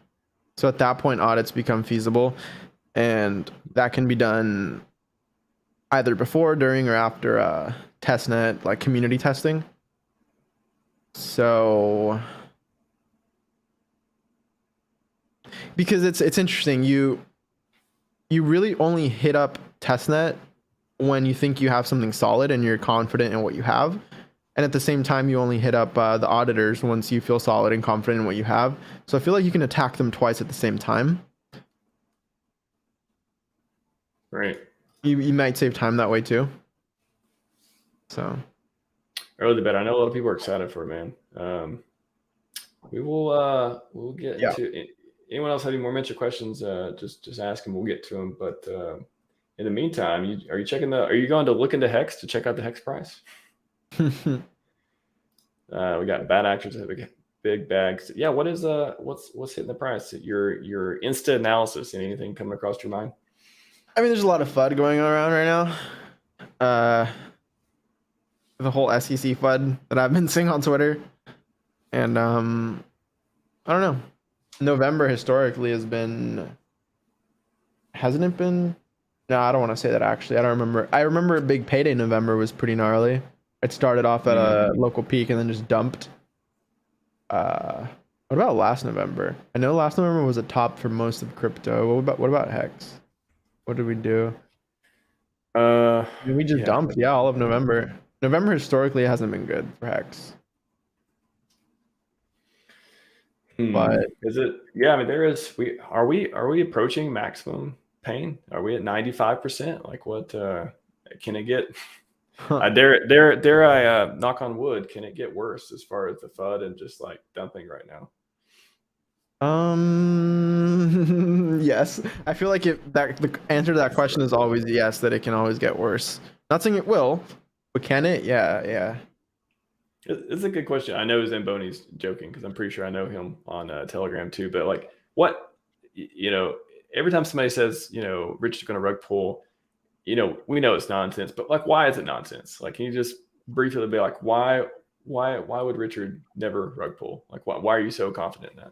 So at that point, audits become feasible, and that can be done either before, during, or after testnet, like community testing. So, because it's interesting, you really only hit up testnet when you think you have something solid and you're confident in what you have, and at the same time you only hit up the auditors once you feel solid and confident in what you have. So I feel like you can attack them twice at the same time. Right. You might save time that way too. So early bet. I know a lot of people are excited for it, man. We'll get to anyone else have any more Mintra questions, just ask them, we'll get to them. But in the meantime, are you going to look into HEX to check out the HEX price? We got bad actors that have big bags. Yeah, what's hitting the price? Your Insta analysis, anything coming across your mind? I mean, there's a lot of FUD going around right now. The whole SEC FUD that I've been seeing on Twitter. And I don't know. November historically hasn't it been? No, I don't want to say that actually. I don't remember. I remember a big payday November was pretty gnarly. It started off at a local peak and then just dumped. What about last November? I know last November was a top for most of crypto. What about HEX? What did we do? We just dumped, all of November. November historically hasn't been good for HEX. But is it? Yeah, I mean, there is. Are we approaching maximum pain? Are we at 95%? Like, what can it get? Dare I knock on wood? Can it get worse as far as the FUD and just like dumping right now? Yes. I feel like the answer to that question is always yes, that it can always get worse. Not saying it will, but can it? Yeah. It's a good question. I know Zamboni's joking because I'm pretty sure I know him on Telegram too. But like, what, every time somebody says, Richard's going to rug pull, we know it's nonsense. But like, why is it nonsense? Like, can you just briefly be like, why would Richard never rug pull? Like, why are you so confident in that?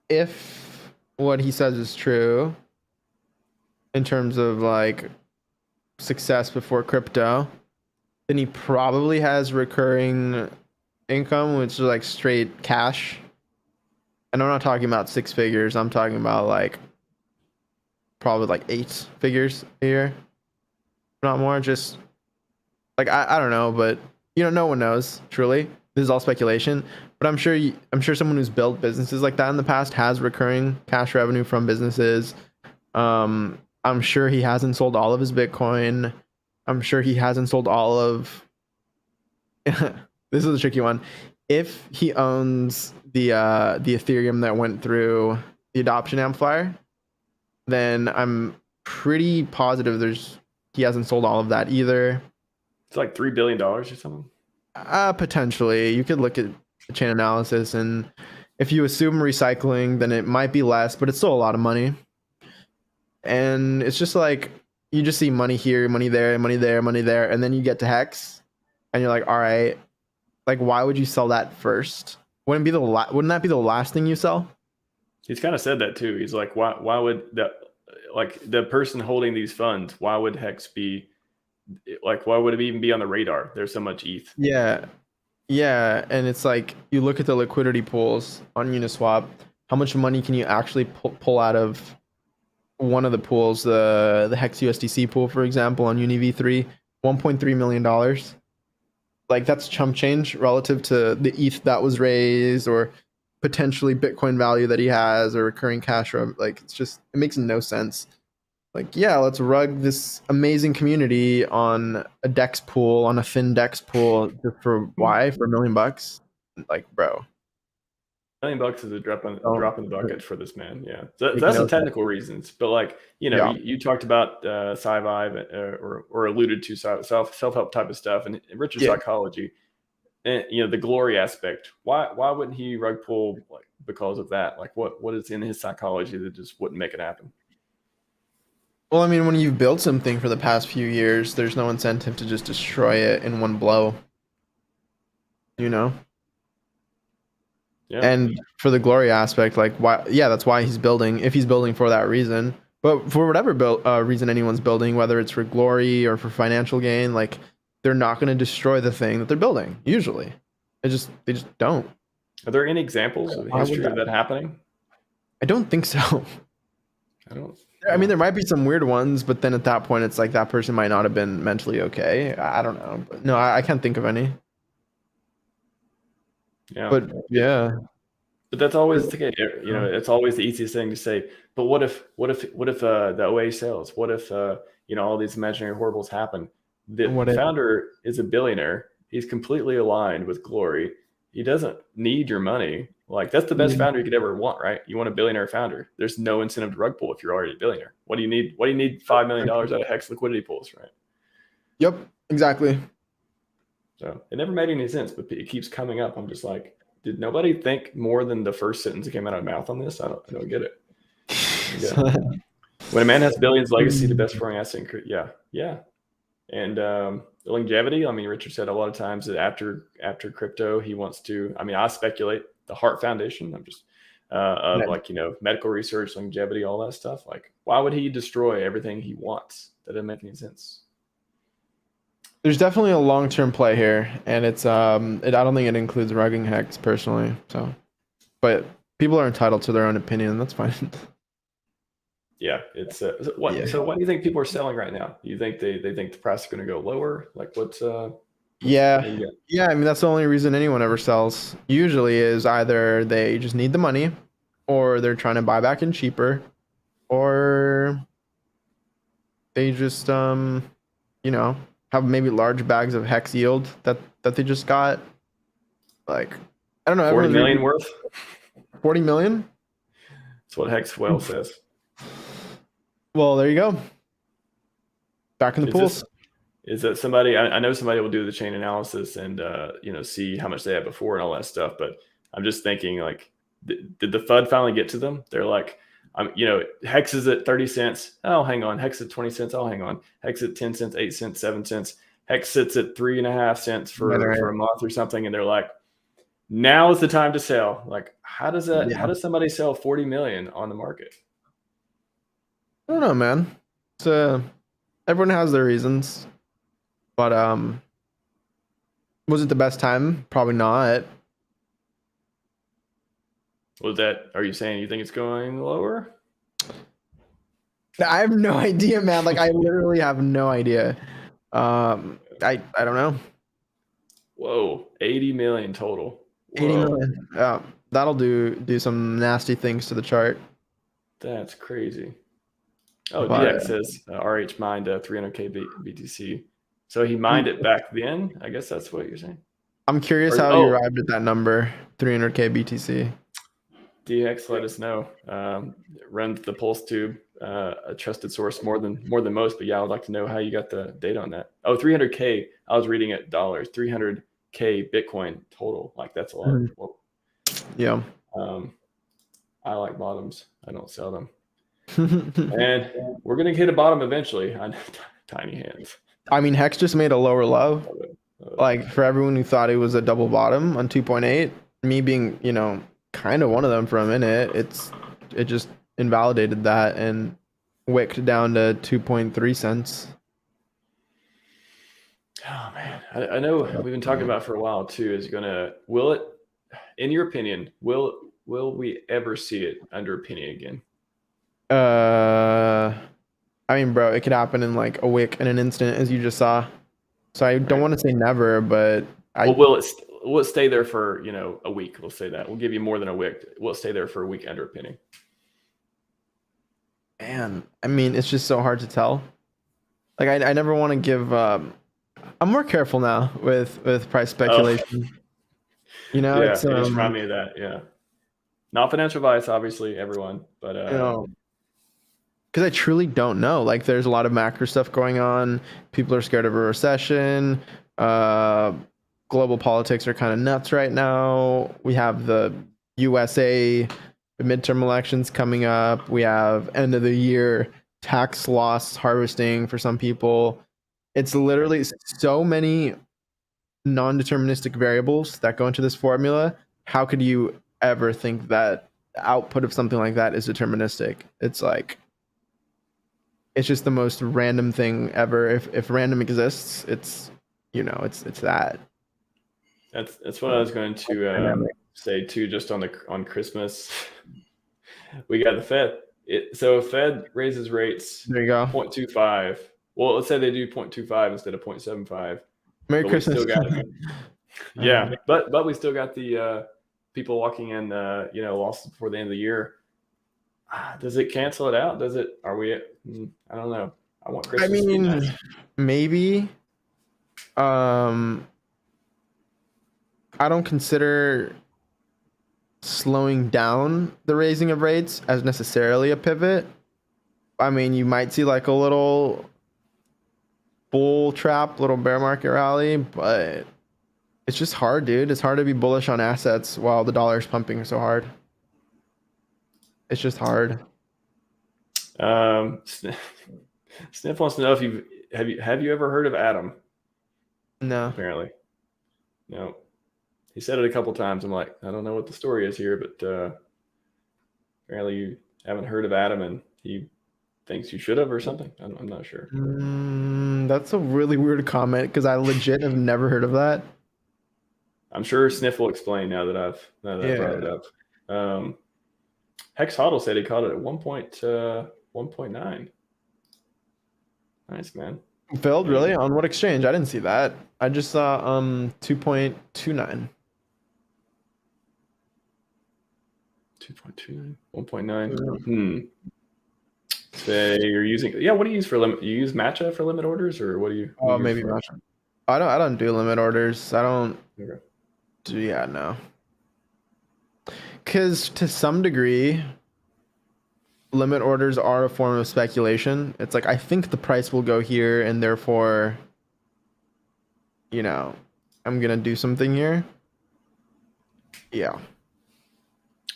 If what he says is true in terms of like success before crypto, then he probably has recurring income, which is like straight cash. And I'm not talking about 6 figures. I'm talking about like probably like 8 figures a year, not more. Just like I don't know, but no one knows truly. This is all speculation, but I'm sure someone who's built businesses like that in the past has recurring cash revenue from businesses. I'm sure he hasn't sold all of his Bitcoin. I'm sure he hasn't sold all of. This is a tricky one. If he owns the Ethereum that went through the adoption amplifier, then I'm pretty positive he hasn't sold all of that either. It's like $3 billion or something. Potentially, you could look at the chain analysis, and if you assume recycling, then it might be less, but it's still a lot of money. And it's just like you just see money here, money there, money there, money there, and then you get to HEX, and you're like, all right, like why would you sell that first? Wouldn't that be the last thing you sell? He's kind of said that too. He's like, why would the person holding these funds? Why would HEX be Like, why would it even be on the radar? There's so much ETH. Yeah. Yeah, and it's like you look at the liquidity pools on Uniswap, how much money can you actually pull out of one of the pools, the HEX USDC pool, for example, on UniV3, $1.3 million. Like that's chump change relative to the ETH that was raised or potentially Bitcoin value that he has or recurring cash flow. Like it's just, it makes no sense. Like, yeah, let's rug this amazing community on a DEX pool, on a FinDex pool, just for why? For $1 million? Like, bro. $1 million is a drop in the bucket for this man. Yeah, so Make that's no the sense. technical reasons. But like, Yeah. you talked about Scivive or alluded to self help type of stuff and Richard Yeah. psychology, and the glory aspect. Why wouldn't he rug pull like because of that? Like, what is in his psychology that just wouldn't make it happen? Well, I mean, when you've built something for the past few years, there's no incentive to just destroy it in one blow, you know? Yeah, And for the glory aspect, like, why? Yeah, that's why he's building, if he's building for that reason. But for whatever reason anyone's building, whether it's for glory or for financial gain, like, they're not going to destroy the thing that they're building, usually. They just don't. are there any examples of Why would history of that happening? I don't think so. I don't. I mean, there might be some weird ones, but then at that point, it's like that person might not have been mentally okay. I don't know. But no, I can't think of any. Yeah, But yeah. but that's always the case. It's always the easiest thing to say. But what if the OA sells? What if all these imaginary horribles happen? The What if? founder is a billionaire. He's completely aligned with glory. He doesn't need your money. Like, that's the best founder you could ever want, right? You want a billionaire founder. There's no incentive to rug pull if you're already a billionaire. What do you need? What do you need $5 million out of HEX liquidity pools, right? Yep, exactly. So it never made any sense, but it keeps coming up. I'm just like, did nobody think more than the first sentence that came out of my mouth on this? I don't get it. When a man has billions, legacy, the best growing asset. Yeah. And the longevity. I mean, Richard said a lot of times that after crypto, he wants to. I mean, I speculate the Heart Foundation. I'm just like medical research, longevity, all that stuff. Like, why would he destroy everything he wants? That doesn't make any sense. There's definitely a long-term play here, and it's I don't think it includes rugging HEX personally. So, but people are entitled to their own opinion. That's fine. Yeah, it's what. Yeah. So, what do you think people are selling right now? Do you think they think the price is going to go lower? Like, what's Yeah. I mean, that's the only reason anyone ever sells. Usually, is either they just need the money, or they're trying to buy back in cheaper, or they just have maybe large bags of HEX yield that they just got. Like, I don't know. 40 million worth. 40 million. That's what HEX well says. Well, there you go. Back in the pools. Is that somebody? I know somebody will do the chain analysis and see how much they had before and all that stuff. But I'm just thinking, like, did the FUD finally get to them? They're like, HEX is at 30 cents. Oh, hang on. HEX at 20 cents. Oh, hang on. HEX at 10 cents, 8 cents, 7 cents. HEX sits at 3.5 cents for a month or something, and they're like, now is the time to sell. Like, how does that? Yeah. How does somebody sell 40 million on the market? I don't know, man. It's everyone has their reasons, but was it the best time? Probably not. Are you saying you think it's going lower? I have no idea, man. Like, I literally have no idea. I don't know. Whoa, 80 million total. Whoa. 80 million. Yeah, that'll do some nasty things to the chart. That's crazy. Oh, DX says RH mined 300k BTC. So he mined it back then? I guess that's what you're saying. I'm curious how you arrived at that number, 300k BTC. DX, let us know. Runs the Pulse Tube, a trusted source more than most. But yeah, I would like to know how you got the data on that. Oh, 300k. I was reading it dollars. 300k Bitcoin total. Like, that's a lot. Whoa. Yeah. I like bottoms. I don't sell them. And we're gonna hit a bottom eventually. Tiny hands. I mean, HEX just made a lower low. Like, for everyone who thought it was a double bottom on 2.8, me being kind of one of them for a minute, it just invalidated that and wicked down to 2.3 cents. Oh man, I know we've been talking about for a while too. Will it, in your opinion, will we ever see it under a penny again? I mean, bro, it could happen in like a week, in an instant, as you just saw. So I don't Right. want to say never, but Well, will it stay there for a week? We'll say that. We'll give you more than a week. Will it stay there for a week under a penny? man, I mean, it's just so hard to tell. Like I never want to give. I'm more careful now with price Oh, speculation. You know, yeah. it's You just remind me of that. Yeah. Not financial advice, obviously, everyone, but you know, because I truly don't know. Like, there's a lot of macro stuff going on. People are scared of a recession. Uh, Global politics are kind of nuts right now. We have the USA midterm elections coming up. We have end of the year tax loss harvesting for some people. It's literally so many non-deterministic variables that go into this formula. How could you ever think that the output of something like that is deterministic? It's like it's just the most random thing ever. If random exists, it's it's that. that's what I was going to say too. Just on Christmas, we got the Fed. So if Fed raises rates There you go. 0.25. Well, let's say they do 0.25 instead of 0.75, Merry but we Christmas. still got yeah, but we still got the people walking in losses before the end of the year. Does it cancel it out? Does it? Are we? I don't know. I want I Christmas to be mean, nice. maybe. I don't consider slowing down the raising of rates as necessarily a pivot. I mean, you might see like a little bull trap, little bear market rally, but it's just hard, dude. It's hard to be bullish on assets while the dollar's pumping so hard. It's just hard. Sniff wants to know if have you ever heard of Adam? No. Apparently, no. He said it a couple times. I'm like, I don't know what the story is here, but apparently you haven't heard of Adam, and he thinks you should have or something. I'm not sure. That's a really weird comment because I legit have never heard of that. I'm sure Sniff will explain now that I've brought it up. Hex Hodl said he caught it at 1.9. Nice, man. Filled really on what exchange? I didn't see that. I just saw 2.29. 2.29, 1.9. Say you're using what do you use for limit? You use Matcha for limit orders, or what do you? Oh, maybe Matcha. I don't do limit orders. I don't do no. Because to some degree, limit orders are a form of speculation. It's like I think the price will go here, and therefore, I'm gonna do something here. Yeah.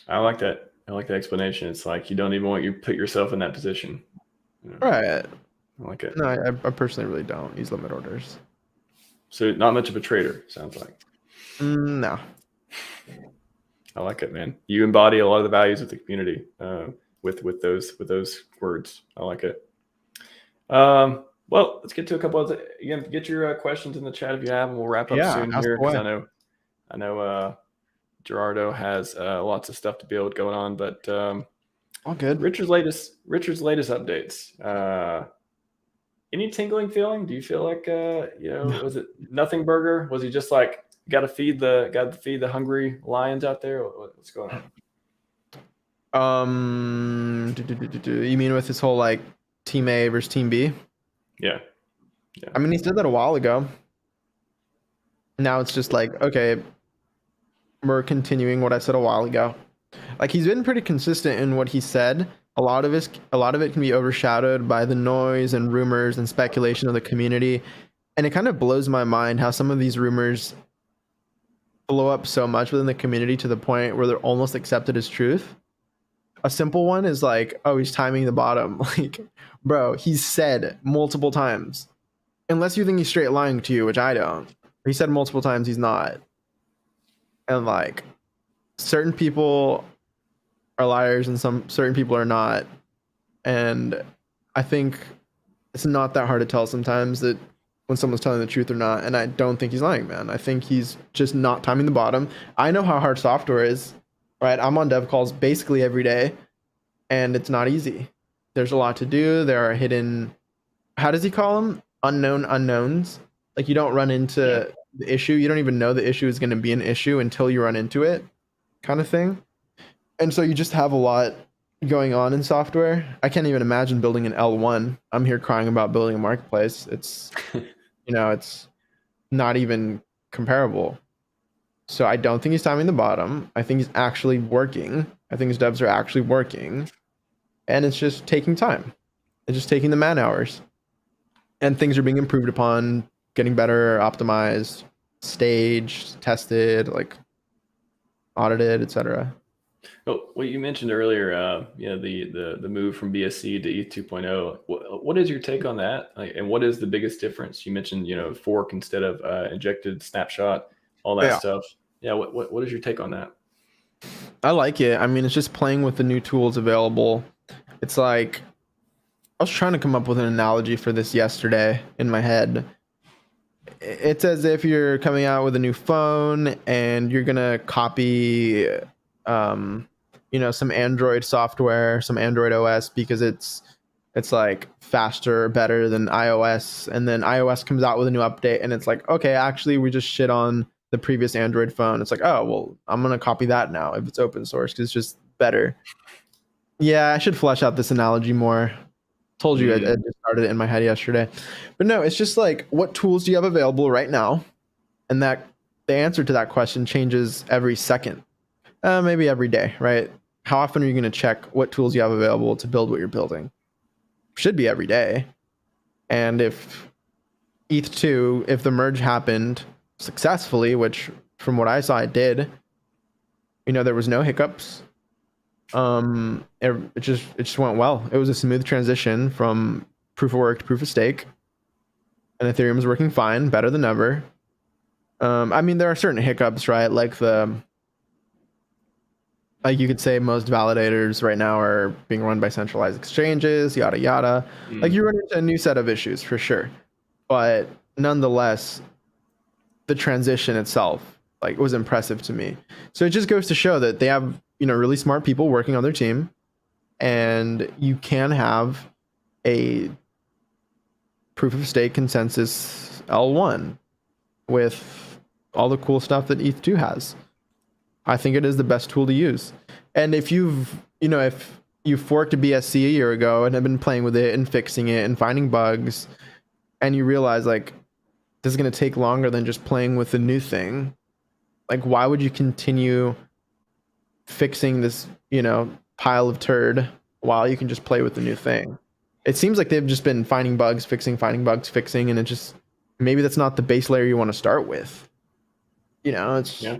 I like that. I like the explanation. It's like you don't even want you put yourself in that position. Right. I like it. No, I personally really don't use limit orders. So not much of a trader, sounds like. No. I like it, man. You embody a lot of the values of the community with those words. I like it. Well, let's get to a couple of again. Get your questions in the chat if you have, and we'll wrap up soon here because I know Gerardo has lots of stuff to build going on, but all good. Richard's latest updates. Any tingling feeling? Do you feel like was it nothing burger? Was he just like got to feed the hungry lions out there? What's going on? You mean with this whole like Team A versus Team B? Yeah. I mean, he said that a while ago. Now it's just like, okay, we're continuing what I said a while ago. Like, he's been pretty consistent in what he said. A lot of it can be overshadowed by the noise and rumors and speculation of the community. And it kind of blows my mind how some of these rumors blow up so much within the community to the point where they're almost accepted as truth. A simple one is like, oh, he's timing the bottom. Like, bro, he's said multiple times, unless you think he's straight lying to you, which I don't. He said multiple times he's not. And like, certain people are liars and certain people are not. And I think it's not that hard to tell sometimes that when someone's telling the truth or not. And I don't think he's lying, man. I think he's just not timing the bottom. I know how hard software is, right? I'm on dev calls basically every day, and it's not easy. There's a lot to do. There are hidden, how does he call them? Unknown unknowns. Like you don't run Yeah. into the issue. You don't even know the issue is going to be an issue until you run into it, kind of thing. And so you just have a lot going on in software. I can't even imagine building an L1. I'm here crying about building a marketplace. It's, it's not even comparable. So I don't think he's timing the bottom. I think he's actually working. I think his devs are actually working. And it's just taking time. It's just taking the man hours. And things are being improved upon, getting better, optimized, staged, tested, like audited, etc. Well, what you mentioned earlier, the move from BSC to ETH 2.0. What is your take on that? Like, and what is the biggest difference? You mentioned, fork instead of injected snapshot, all that Yeah. stuff. Yeah. What is your take on that? I like it. I mean, it's just playing with the new tools available. It's like, I was trying to come up with an analogy for this yesterday in my head. It's as if you're coming out with a new phone and you're gonna copy, some Android software, some Android OS because it's like faster, better than iOS, and then iOS comes out with a new update and it's like, okay, actually we just shit on the previous Android phone. It's like, oh well, I'm gonna copy that now if it's open source because it's just better. Yeah, I should flesh out this analogy more. Told you I Mm, just started it in my head yesterday. But no, it's just like, what tools do you have available right now? And that the answer to that question changes every second, maybe every day, right? How often are you going to check what tools you have available to build what you're building? Should be every day. And if ETH2, if the merge happened successfully, which from what I saw it did, there was no hiccups. It just went well. It was a smooth transition from proof of work to proof of stake, and Ethereum is working fine, better than ever. I mean, there are certain hiccups, right? Like you could say most validators right now are being run by centralized exchanges, yada yada. Like mm. you run into a new set of issues for sure, but nonetheless, the transition itself, like, it was impressive to me. So it just goes to show that they have really smart people working on their team, and you can have a proof of stake consensus L1 with all the cool stuff that ETH2 has. I think it is the best tool to use. And if if you forked a BSC a year ago and have been playing with it and fixing it and finding bugs, and you realize like this is going to take longer than just playing with the new thing, like why would you continue fixing this, pile of turd while you can just play with the new thing? It seems like they've just been finding bugs, finding bugs, fixing, and it just maybe that's not the base layer you want to start with. It's Yeah.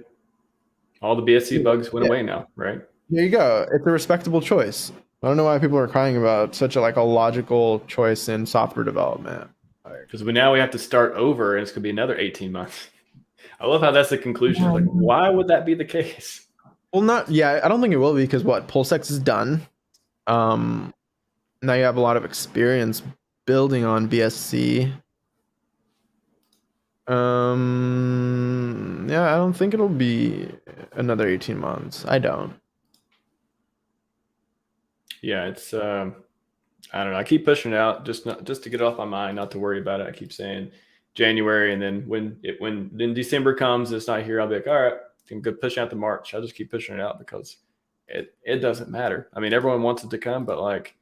All the BSC bugs went yeah. away now, right? There you go. It's a respectable choice. I don't know why people are crying about such a logical choice in software development. Because now we have to start over, and it's going to be another 18 months. I love how that's the conclusion. Like, why would that be the case? Well, not yeah. I don't think it will be because what PulseX is done. Um, Now you have a lot of experience building on BSC. Yeah, I don't think it'll be another 18 months. I don't. Yeah, it's I don't know. I keep pushing it out just to get it off my mind, not to worry about it. I keep saying January, and then when December comes and it's not here, I'll be like, all right, I'm good pushing out the March. I'll just keep pushing it out because it doesn't matter. I mean, everyone wants it to come, but like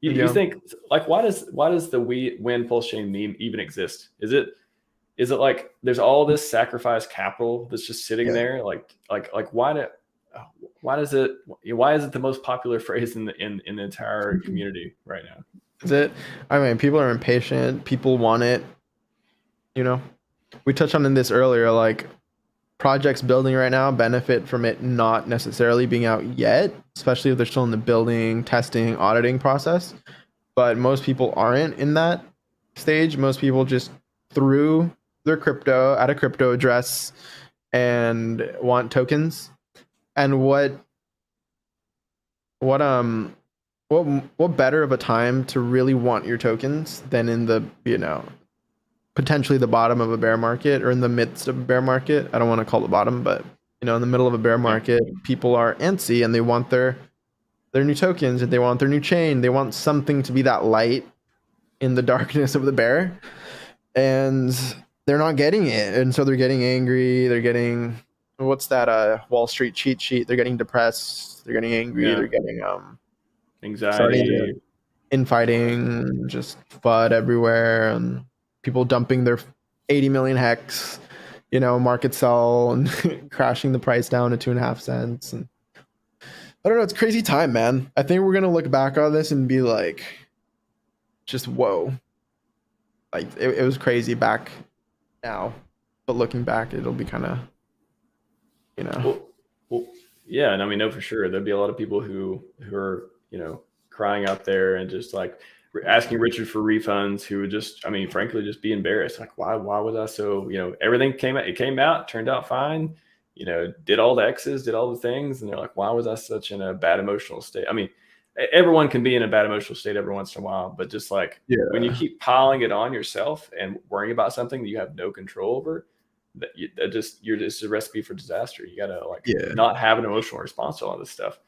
you think like why does the win PulseChain meme even exist? Is it like there's all this sacrifice capital that's just sitting there? Like why is it the most popular phrase in the entire community right now? Is it? I mean, people are impatient. People want it. We touched on in this earlier. Like projects building right now benefit from it not necessarily being out yet, especially if they're still in the building, testing, auditing process. But most people aren't in that stage. Most people just threw their crypto at a crypto address and want tokens. And what what better of a time to really want your tokens than in the potentially the bottom of a bear market or in the midst of a bear market. I don't want to call it bottom, but in the middle of a bear market, people are antsy and they want their new tokens and they want their new chain. They want something to be that light in the darkness of the bear, and they're not getting it, and so they're getting angry. They're getting, what's that Wall Street cheat sheet? They're getting depressed. They're getting angry. They're getting anxiety, infighting, just FUD everywhere, and people dumping their 80 million hex, market sell and crashing the price down to 2.5 cents. And I don't know, it's a crazy time, man. I think we're gonna look back on this and be like, just whoa. Like it was crazy back now, but looking back, it'll be kind of, Well, yeah, and I mean, no, for sure, there'd be a lot of people who are crying out there and just like asking Richard for refunds, who would just, I mean, frankly, just be embarrassed. Like, why was I so, everything came out, turned out fine, did all the X's, did all the things. And they're like, why was I such in a bad emotional state? I mean, everyone can be in a bad emotional state every once in a while, but just like when you keep piling it on yourself and worrying about something that you have no control over, you're just a recipe for disaster. You gotta not have an emotional response to all this stuff.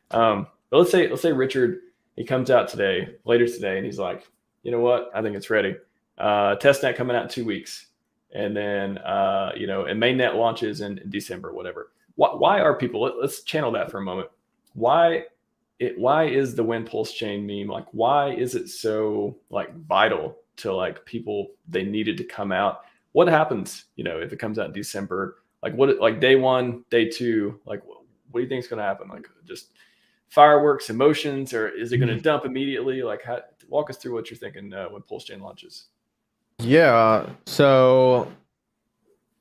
But let's say Richard, he comes out later today, and he's like, you know what? I think it's ready. Testnet coming out in 2 weeks. And then, and mainnet launches in December, whatever. Why are people, let's channel that for a moment. Why is the When PulseChain meme, like, why is it so like vital to like people? They needed to come out. What happens, if it comes out in December? Like day 1, day 2, like what do you think is going to happen? Like just fireworks, emotions, or is it going to dump immediately? Like, walk us through what you're thinking when PulseChain launches. Yeah, so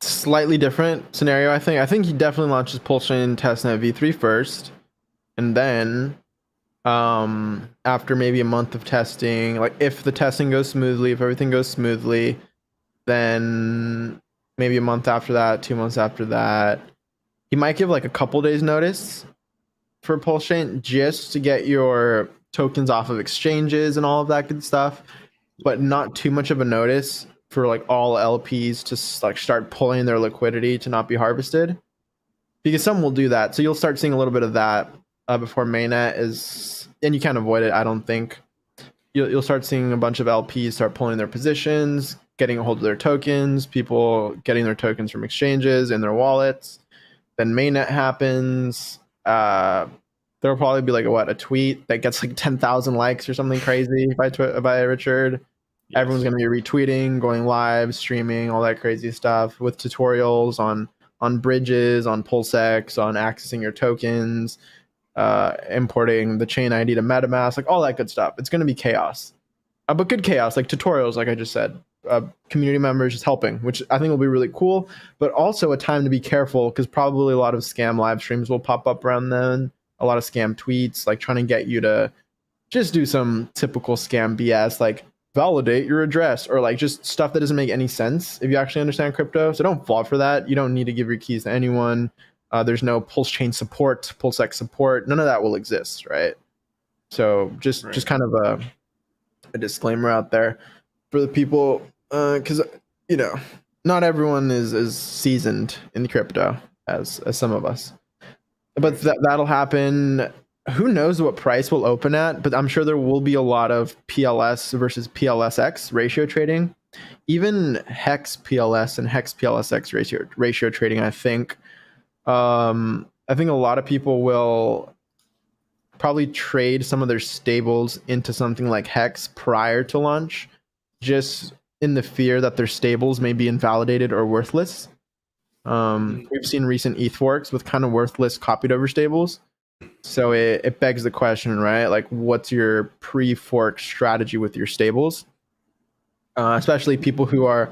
slightly different scenario. I think he definitely launches PulseChain testnet v3 first, and then after maybe a month of testing, like if the testing goes smoothly, if everything goes smoothly, then maybe a month after that, 2 months after that, he might give like a couple days notice for PulseChain just to get your tokens off of exchanges and all of that good stuff, but not too much of a notice for like all LPs to like start pulling their liquidity to not be harvested, because some will do that. So you'll start seeing a little bit of that before mainnet is, and you can't avoid it. I don't think you'll start seeing a bunch of LPs start pulling their positions, getting a hold of their tokens, people getting their tokens from exchanges in their wallets. Then mainnet happens. There'll probably be like a tweet that gets like 10,000 likes or something crazy by Richard. Yes. Everyone's gonna be retweeting, going live, streaming, all that crazy stuff with tutorials on bridges, on PulseX, on accessing your tokens, importing the chain ID to MetaMask, like all that good stuff. It's gonna be chaos, but good chaos, like tutorials, like I just said. Community members just helping, which I think will be really cool, but also a time to be careful because probably a lot of scam live streams will pop up around then. A lot of scam tweets, like trying to get you to just do some typical scam BS, like validate your address, or like just stuff that doesn't make any sense if you actually understand crypto. So don't fall for that. You don't need to give your keys to anyone. There's no PulseChain support, PulseX support. None of that will exist, right? So just kind of a disclaimer out there for the people, because not everyone is seasoned in crypto as some of us. But that'll happen. Who knows what price will open at? But I'm sure there will be a lot of PLS versus PLSX ratio trading. Even HEX PLS and HEX PLSX ratio trading. I think a lot of people will probably trade some of their stables into something like HEX prior to launch, just in the fear that their stables may be invalidated or worthless. We've seen recent ETH forks with kind of worthless copied over stables. So it begs the question, right? Like, what's your pre-fork strategy with your stables? Especially people who are,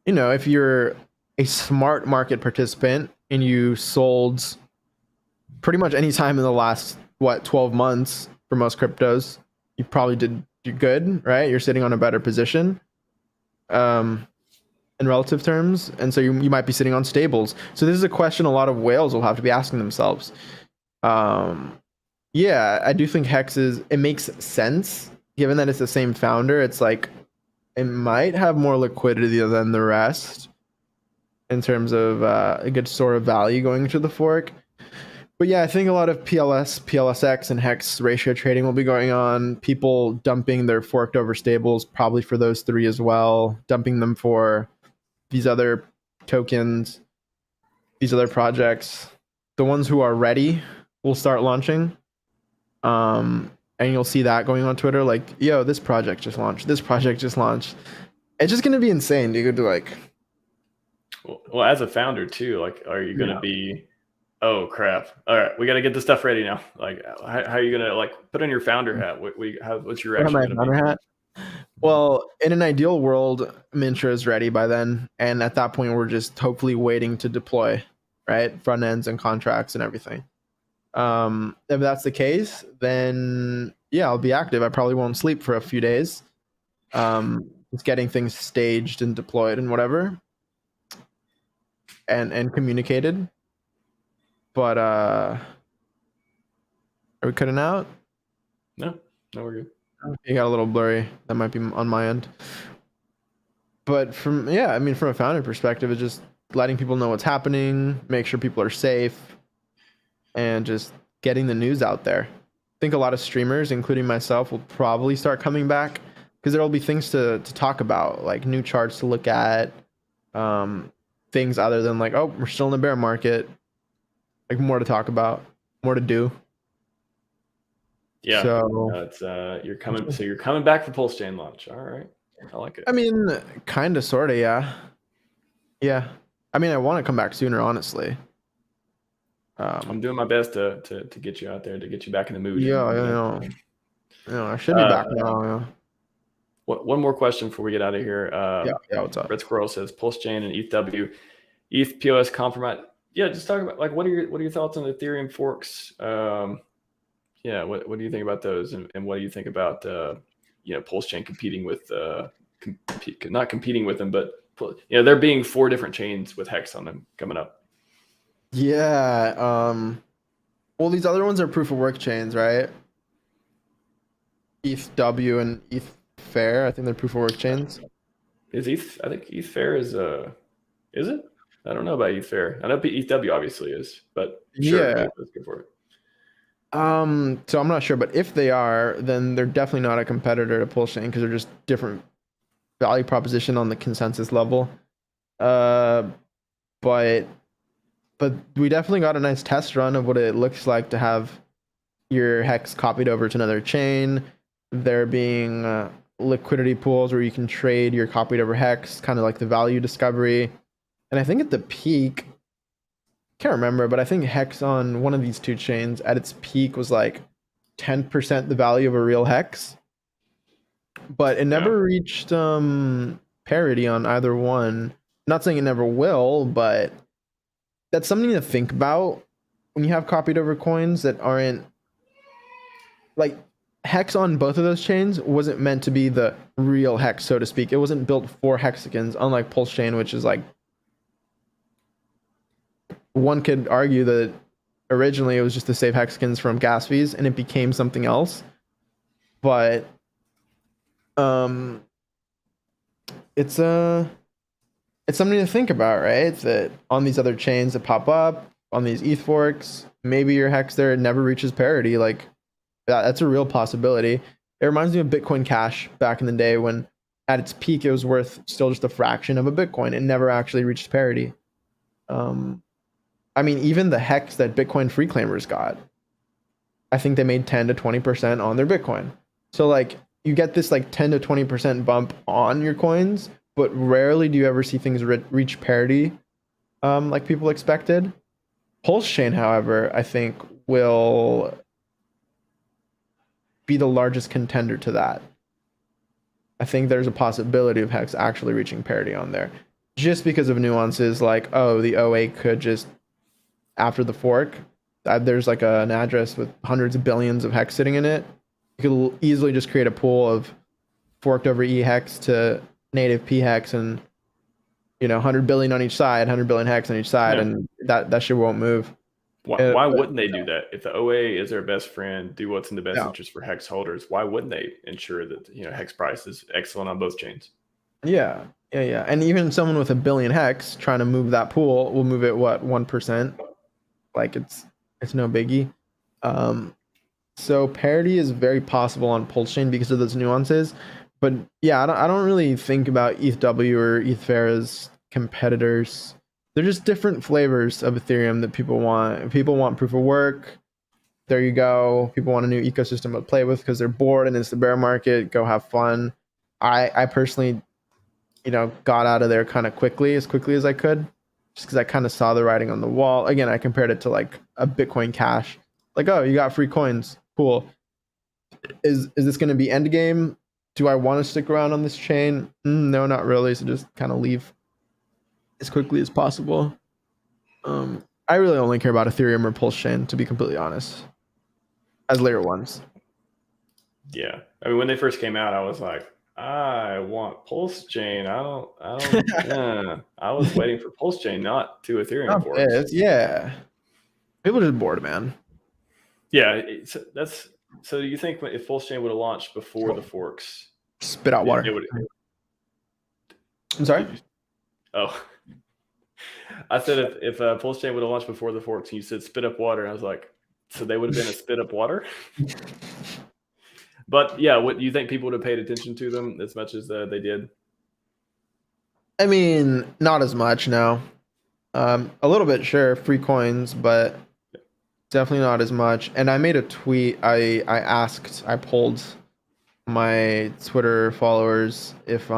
if you're a smart market participant and you sold pretty much any time in the last, 12 months for most cryptos, you probably did good, right? You're sitting on a better position. In relative terms, and so you might be sitting on stables. So this is a question a lot of whales will have to be asking themselves. Yeah, I do think HEX it makes sense given that it's the same founder. It's like it might have more liquidity than the rest in terms of a good store of value going into the fork. But yeah, I think a lot of PLS, PLSX, and HEX ratio trading will be going on. People dumping their forked over stables, probably for those three as well, dumping them for these other tokens, these other projects. The ones who are ready will start launching. And you'll see that going on Twitter, like, yo, this project just launched. This project just launched. It's just gonna be insane, dude. Like, well, as a founder too, like, are you gonna be, oh crap, all right, we got to get this stuff ready now? Like, how are you gonna like put on your founder hat? What's your reaction gonna be? hat? Well, in an ideal world, Mintra is ready by then, and at that point, we're just hopefully waiting to deploy, right? Front ends and contracts and everything. If that's the case, then yeah, I'll be active. I probably won't sleep for a few days. Just getting things staged and deployed and whatever, and communicated. But are we cutting out? No, we're good. You got a little blurry. That might be on my end. But from a founder perspective, it's just letting people know what's happening, make sure people are safe, and just getting the news out there. I think a lot of streamers, including myself, will probably start coming back because there will be things to talk about, like new charts to look at, things other than like, oh, we're still in the bear market, like more to talk about, more to do. Yeah, so it's you're coming. So you're coming back for PulseChain launch. All right, I like it. I mean, kind of, sort of, yeah. I mean, I want to come back sooner, honestly. I'm doing my best to get you out there, to get you back in the mood. Yeah, I should be back now. Yeah. One more question before we get out of here. Yeah, what's up? Red Squirrel says PulseChain and ETHW, ETH POS compromise. Yeah, just talk about like what are your thoughts on the Ethereum forks? Yeah, what do you think about those, and what do you think about PulseChain competing with not competing with them, but there being 4 different chains with HEX on them coming up. Yeah. Well, these other ones are proof of work chains, right? ETHW and ETH Fair. I think they're proof of work chains. I think ETH Fair is it? I don't know about ETH Fair. I know ETHW obviously is, but sure, yeah. Let's go for it. So I'm not sure, but if they are, then they're definitely not a competitor to PulseChain because they're just different value proposition on the consensus level. But we definitely got a nice test run of what it looks like to have your HEX copied over to another chain. There being liquidity pools where you can trade your copied over HEX, kind of like the value discovery. And I think at the peak, can't remember, but I think HEX on one of these two chains at its peak was like 10% the value of a real HEX. But it never reached parity on either one. Not saying it never will, but that's something to think about when you have copied over coins that aren't like HEX on both of those chains wasn't meant to be the real HEX, so to speak. It wasn't built for hexagons, unlike PulseChain, which is like, one could argue that originally it was just to save hexagons from gas fees and it became something else. But it's something to think about, right? That on these other chains that pop up, on these ETH forks, maybe your HEX there never reaches parity. Like that's a real possibility. It reminds me of Bitcoin Cash back in the day when at its peak it was worth still just a fraction of a Bitcoin. It never actually reached parity. I mean, even the HEX that Bitcoin free claimers got, I think they made 10 to 20% on their Bitcoin. So like you get this like 10 to 20% bump on your coins, but rarely do you ever see things reach parity like people expected. PulseChain, however, I think will be the largest contender to that. I think there's a possibility of HEX actually reaching parity on there just because of nuances like, oh, the OA could just, after the fork, there's like an address with hundreds of billions of HEX sitting in it. You could easily just create a pool of forked over EHEX to native PHEX and 100 billion on each side, 100 billion HEX on each side, and that shit won't move. Why wouldn't they do that? If the OA is their best friend, do what's in the best interest for HEX holders, why wouldn't they ensure that HEX price is excellent on both chains? Yeah, yeah. And even someone with a billion hex trying to move that pool will move it what 1%. Like it's no biggie. Um, so parity is very possible on PulseChain because of those nuances. But yeah, I don't really think about ETHW or ETHFair as competitors. They're just different flavors of Ethereum that people want. If people want proof of work, there you go. People want a new ecosystem to play with because they're bored and it's the bear market. Go have fun. I personally, got out of there kind of quickly, as quickly as I could, just because I kind of saw the writing on the wall. Again, I compared it to like a Bitcoin Cash. Like, oh, you got free coins, cool. Is this going to be end game? Do I want to stick around on this chain? No, not really. So just kind of leave as quickly as possible. I really only care about Ethereum or Pulse Chain, to be completely honest, as layer ones. Yeah, I mean, when they first came out, I was like, I want PulseChain. I don't. Yeah, I was waiting for PulseChain, not two Ethereum Not forks. bad. Yeah, people are just bored, man. Yeah, that's. So, do you think if PulseChain would have launched before the forks, Spit out it water. would? I'm sorry. Oh, I said if PulseChain would have launched before the forks, and you said spit up water, I was like, so they would have been a spit up water. But yeah, what do you think people would have paid attention to them as much as they did? I mean, not as much, no. A little bit, sure, free coins, but definitely not as much. And I made a tweet. I polled my Twitter followers if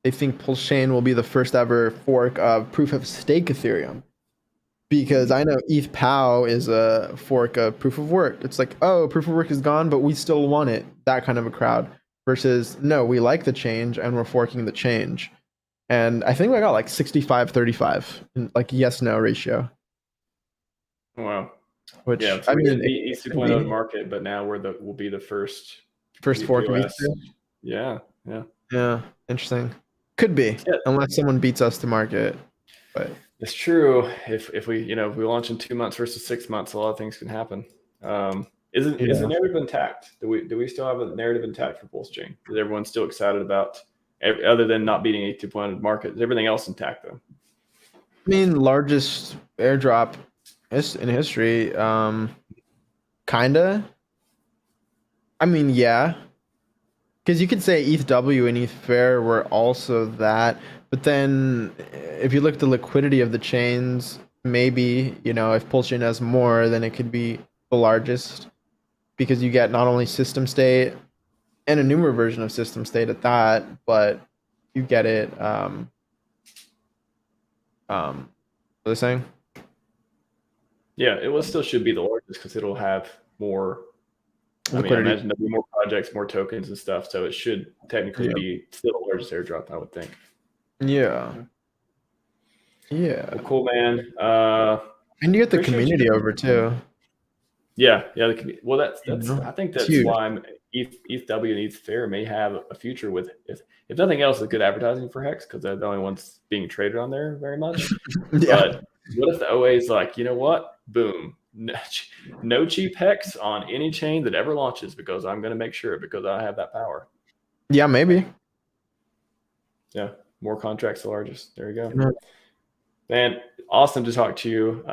they think PulseChain will be the first ever fork of proof of stake Ethereum. Because I know ETH POW is a fork of proof of work. It's like, oh, proof of work is gone, but we still want it. That kind of a crowd. Versus, no, we like the change and we're forking the change. And I think I got like 65-35, like yes no ratio. Wow. Which Yeah, so I we mean, did the East 2.0 market, but now we'll be the first first fork of POS. ETH. Yeah. Yeah, interesting. Could be, Yeah. unless someone beats us to market. But It's true. If we if we launch in 2 months versus 6 months, a lot of things can happen. Is the yeah, narrative intact? Do we still have a narrative intact for PulseChain? Is everyone still excited about other than not beating a 2.0 market? Is everything else intact though? I mean, largest airdrop in history. Kinda. I mean, yeah, because you could say ETHW and ETHFair were also that, but then if you look at the liquidity of the chains, maybe if PulseChain has more, then it could be the largest because you get not only system state and a newer version of system state at that, but you get it. What was I saying? Yeah, it will still should be the largest because it'll have more. I mean, I Liquidity. imagine there'll be more projects, more tokens and stuff. So it should technically Yeah. be still the largest airdrop, I would think. Yeah. Yeah. Well, cool, man. And you get the Appreciate you. community over too. Yeah. Well, You that's. know? I think It's that's huge. why ETHW and ETHFair may have a future with if nothing else, it's good advertising for Hex because they're the only ones being traded on there very much. Yeah. But what if the OA is like, you know what? Boom. No cheap Hex on any chain that ever launches because I'm going to make sure because I have that power. Yeah, maybe. Yeah. More contracts, the largest. There you go. Yeah. Man, awesome to talk to you.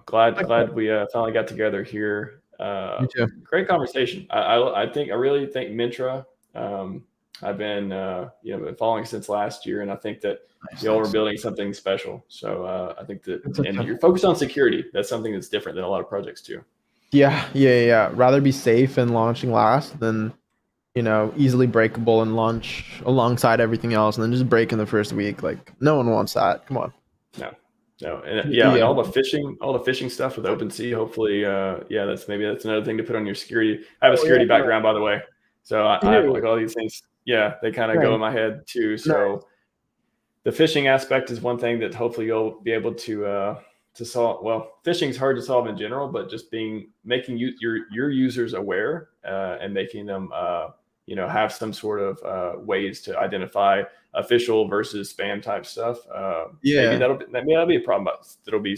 Glad we finally got together here. Me too. Great conversation. I really think Mintra. I've been been following since last year, and I think that y'all are building something special. So I think that, and you're focused on security. That's something that's different than a lot of projects too. Yeah. Rather be safe and launching last than easily breakable and launch alongside everything else and then just break in the first week. Like no one wants that. Come on. No, and and all the phishing stuff with OpenSea. Hopefully, that's another thing to put on your security. I have a security background, by the way, so I have like all these things. Yeah, they kind of go in my head too. So the phishing aspect is one thing that hopefully you'll be able to solve. Well, phishing is hard to solve in general, but just making your users aware and making them have some sort of ways to identify official versus spam type stuff. Maybe that'll be a problem, but that'll be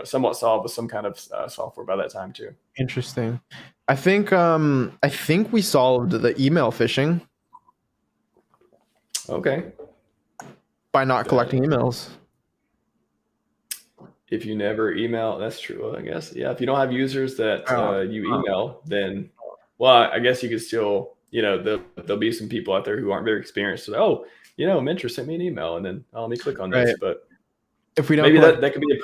somewhat solved with some kind of software by that time too. Interesting. I think we solved the email phishing. Okay. by not collecting emails. If you never email, that's true. I guess. Yeah. If you don't have users that you email, then, well, I guess you could still, there'll be some people out there who aren't very experienced. So, oh, Mintra sent me an email, and then let me click on this. Right. But If we don't maybe collect, that could be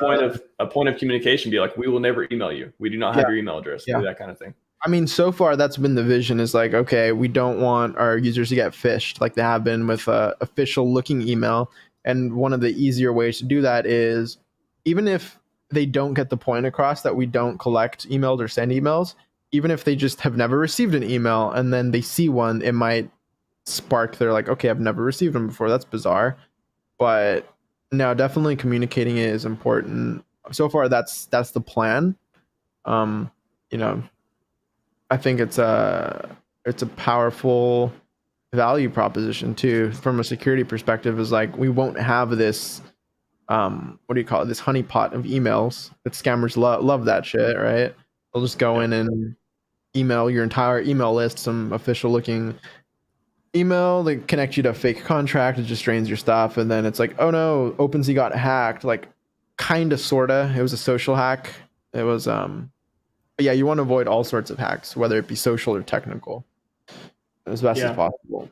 a point of communication. Be like, we will never email you. We do not have your email address. Yeah. That kind of thing. I mean, so far that's been the vision, is like, okay, we don't want our users to get phished like they have been with a official looking email. And one of the easier ways to do that is, even if they don't get the point across that we don't collect emails or send emails, even if they just have never received an email and then they see one, it might spark their like, okay, I've never received them before. That's bizarre. But no, definitely communicating it is important. So far, that's the plan. You know, I think it's a powerful value proposition too, from a security perspective. Is like, we won't have this what do you call it, this honeypot of emails that scammers love that shit, right? They'll just go in and email your entire email list some official looking email. They connect you to a fake contract. It just drains your stuff, and then it's like, oh no, OpenSea got hacked. Like, kind of, sorta. It was a social hack. It was but yeah, you want to avoid all sorts of hacks, whether it be social or technical, as best as possible.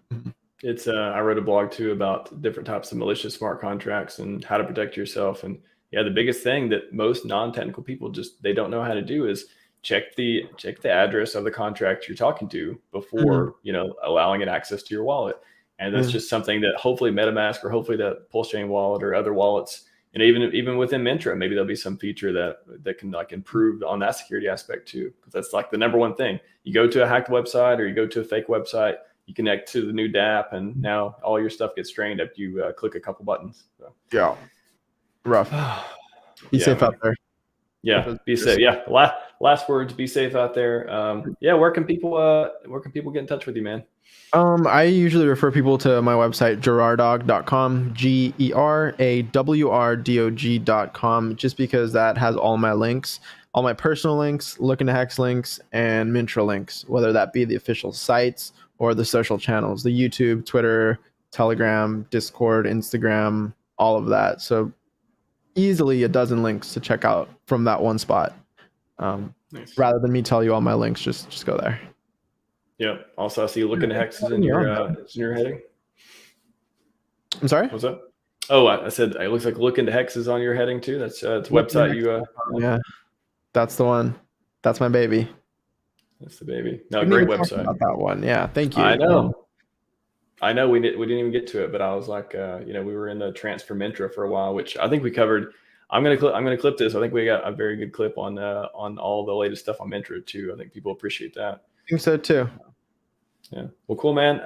It's I wrote a blog too about different types of malicious smart contracts and how to protect yourself. And yeah, the biggest thing that most non-technical people they don't know how to do is check the address of the contract you're talking to before allowing it access to your wallet. And that's just something that hopefully MetaMask, or hopefully that PulseChain wallet or other wallets, and even within Mintra, maybe there'll be some feature that can like improve on that security aspect too, because that's like the number one thing. You go to a hacked website or you go to a fake website, you connect to the new DApp, and now all your stuff gets drained if you click a couple buttons. So. Yeah, rough. Be safe out there. Yeah, be safe. Yeah, last words. Be safe out there. Where can people get in touch with you, man? I usually refer people to my website, gerardog.com, GERAWRDOG.com, just because that has all my links, all my personal links, Look into HEX links, and Mintra links, whether that be the official sites or the social channels, the YouTube, Twitter, Telegram, Discord, Instagram, all of that. So easily a dozen links to check out from that one spot. Nice. Rather than me tell you all my links, just go there. Yeah. Also, I see Look into HEX is in your heading. I'm sorry? What's up? Oh, I said it looks like Look into HEX is on your heading too. That's it's a website you. Yeah, that's the one. That's my baby. That's the baby. No, great website. About that one. Yeah, thank you. I know. We didn't even get to it, but I was like, we were in the transfer Mintra for a while, which I think we covered. I'm gonna clip this. I think we got a very good clip on all the latest stuff on Mintra too. I think people appreciate that. I think so too. Yeah. Well, cool, man.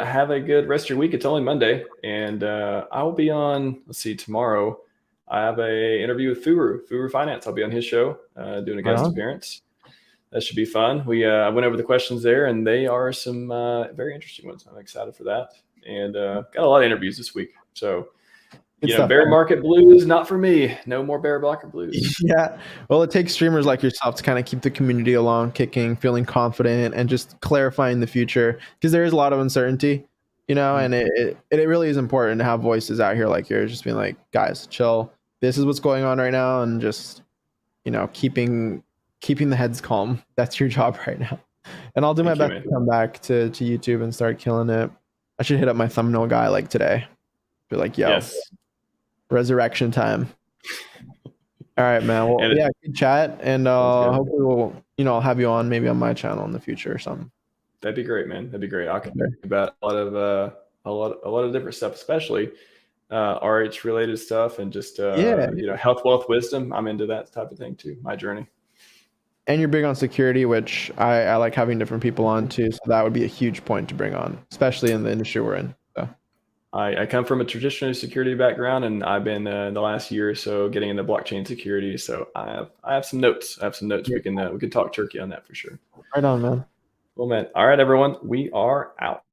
Have a good rest of your week. It's only Monday, and I will be on. Let's see, tomorrow. I have a interview with Furu Finance. I'll be on his show, doing a guest appearance. That should be fun. I went over the questions there, and they are some very interesting ones. I'm excited for that, and got a lot of interviews this week. So, bear market blues, not for me. No more bear market blues. Yeah. Well, it takes streamers like yourself to kind of keep the community along, kicking, feeling confident, and just clarifying the future, because there is a lot of uncertainty, and it really is important to have voices out here like yours, just being like, guys, chill. This is what's going on right now, and just, keeping the heads calm. That's your job right now. And I'll do my best to come back to YouTube and start killing it. I should hit up my thumbnail guy like today. Be like, yo, resurrection time. All right, man. Well, good chat. And hopefully I'll have you on maybe on my channel in the future or something. That'd be great, man. That'd be great. I can talk about a lot of different stuff, especially RH related stuff, and just health, wealth, wisdom. I'm into that type of thing too. My journey. And you're big on security, which I like having different people on too. So that would be a huge point to bring on, especially in the industry we're in. So. I come from a traditional security background, and I've been in the last year or so getting into blockchain security. So I have some notes. We can talk turkey on that for sure. Right on, man. Well, man. All right, everyone. We are out.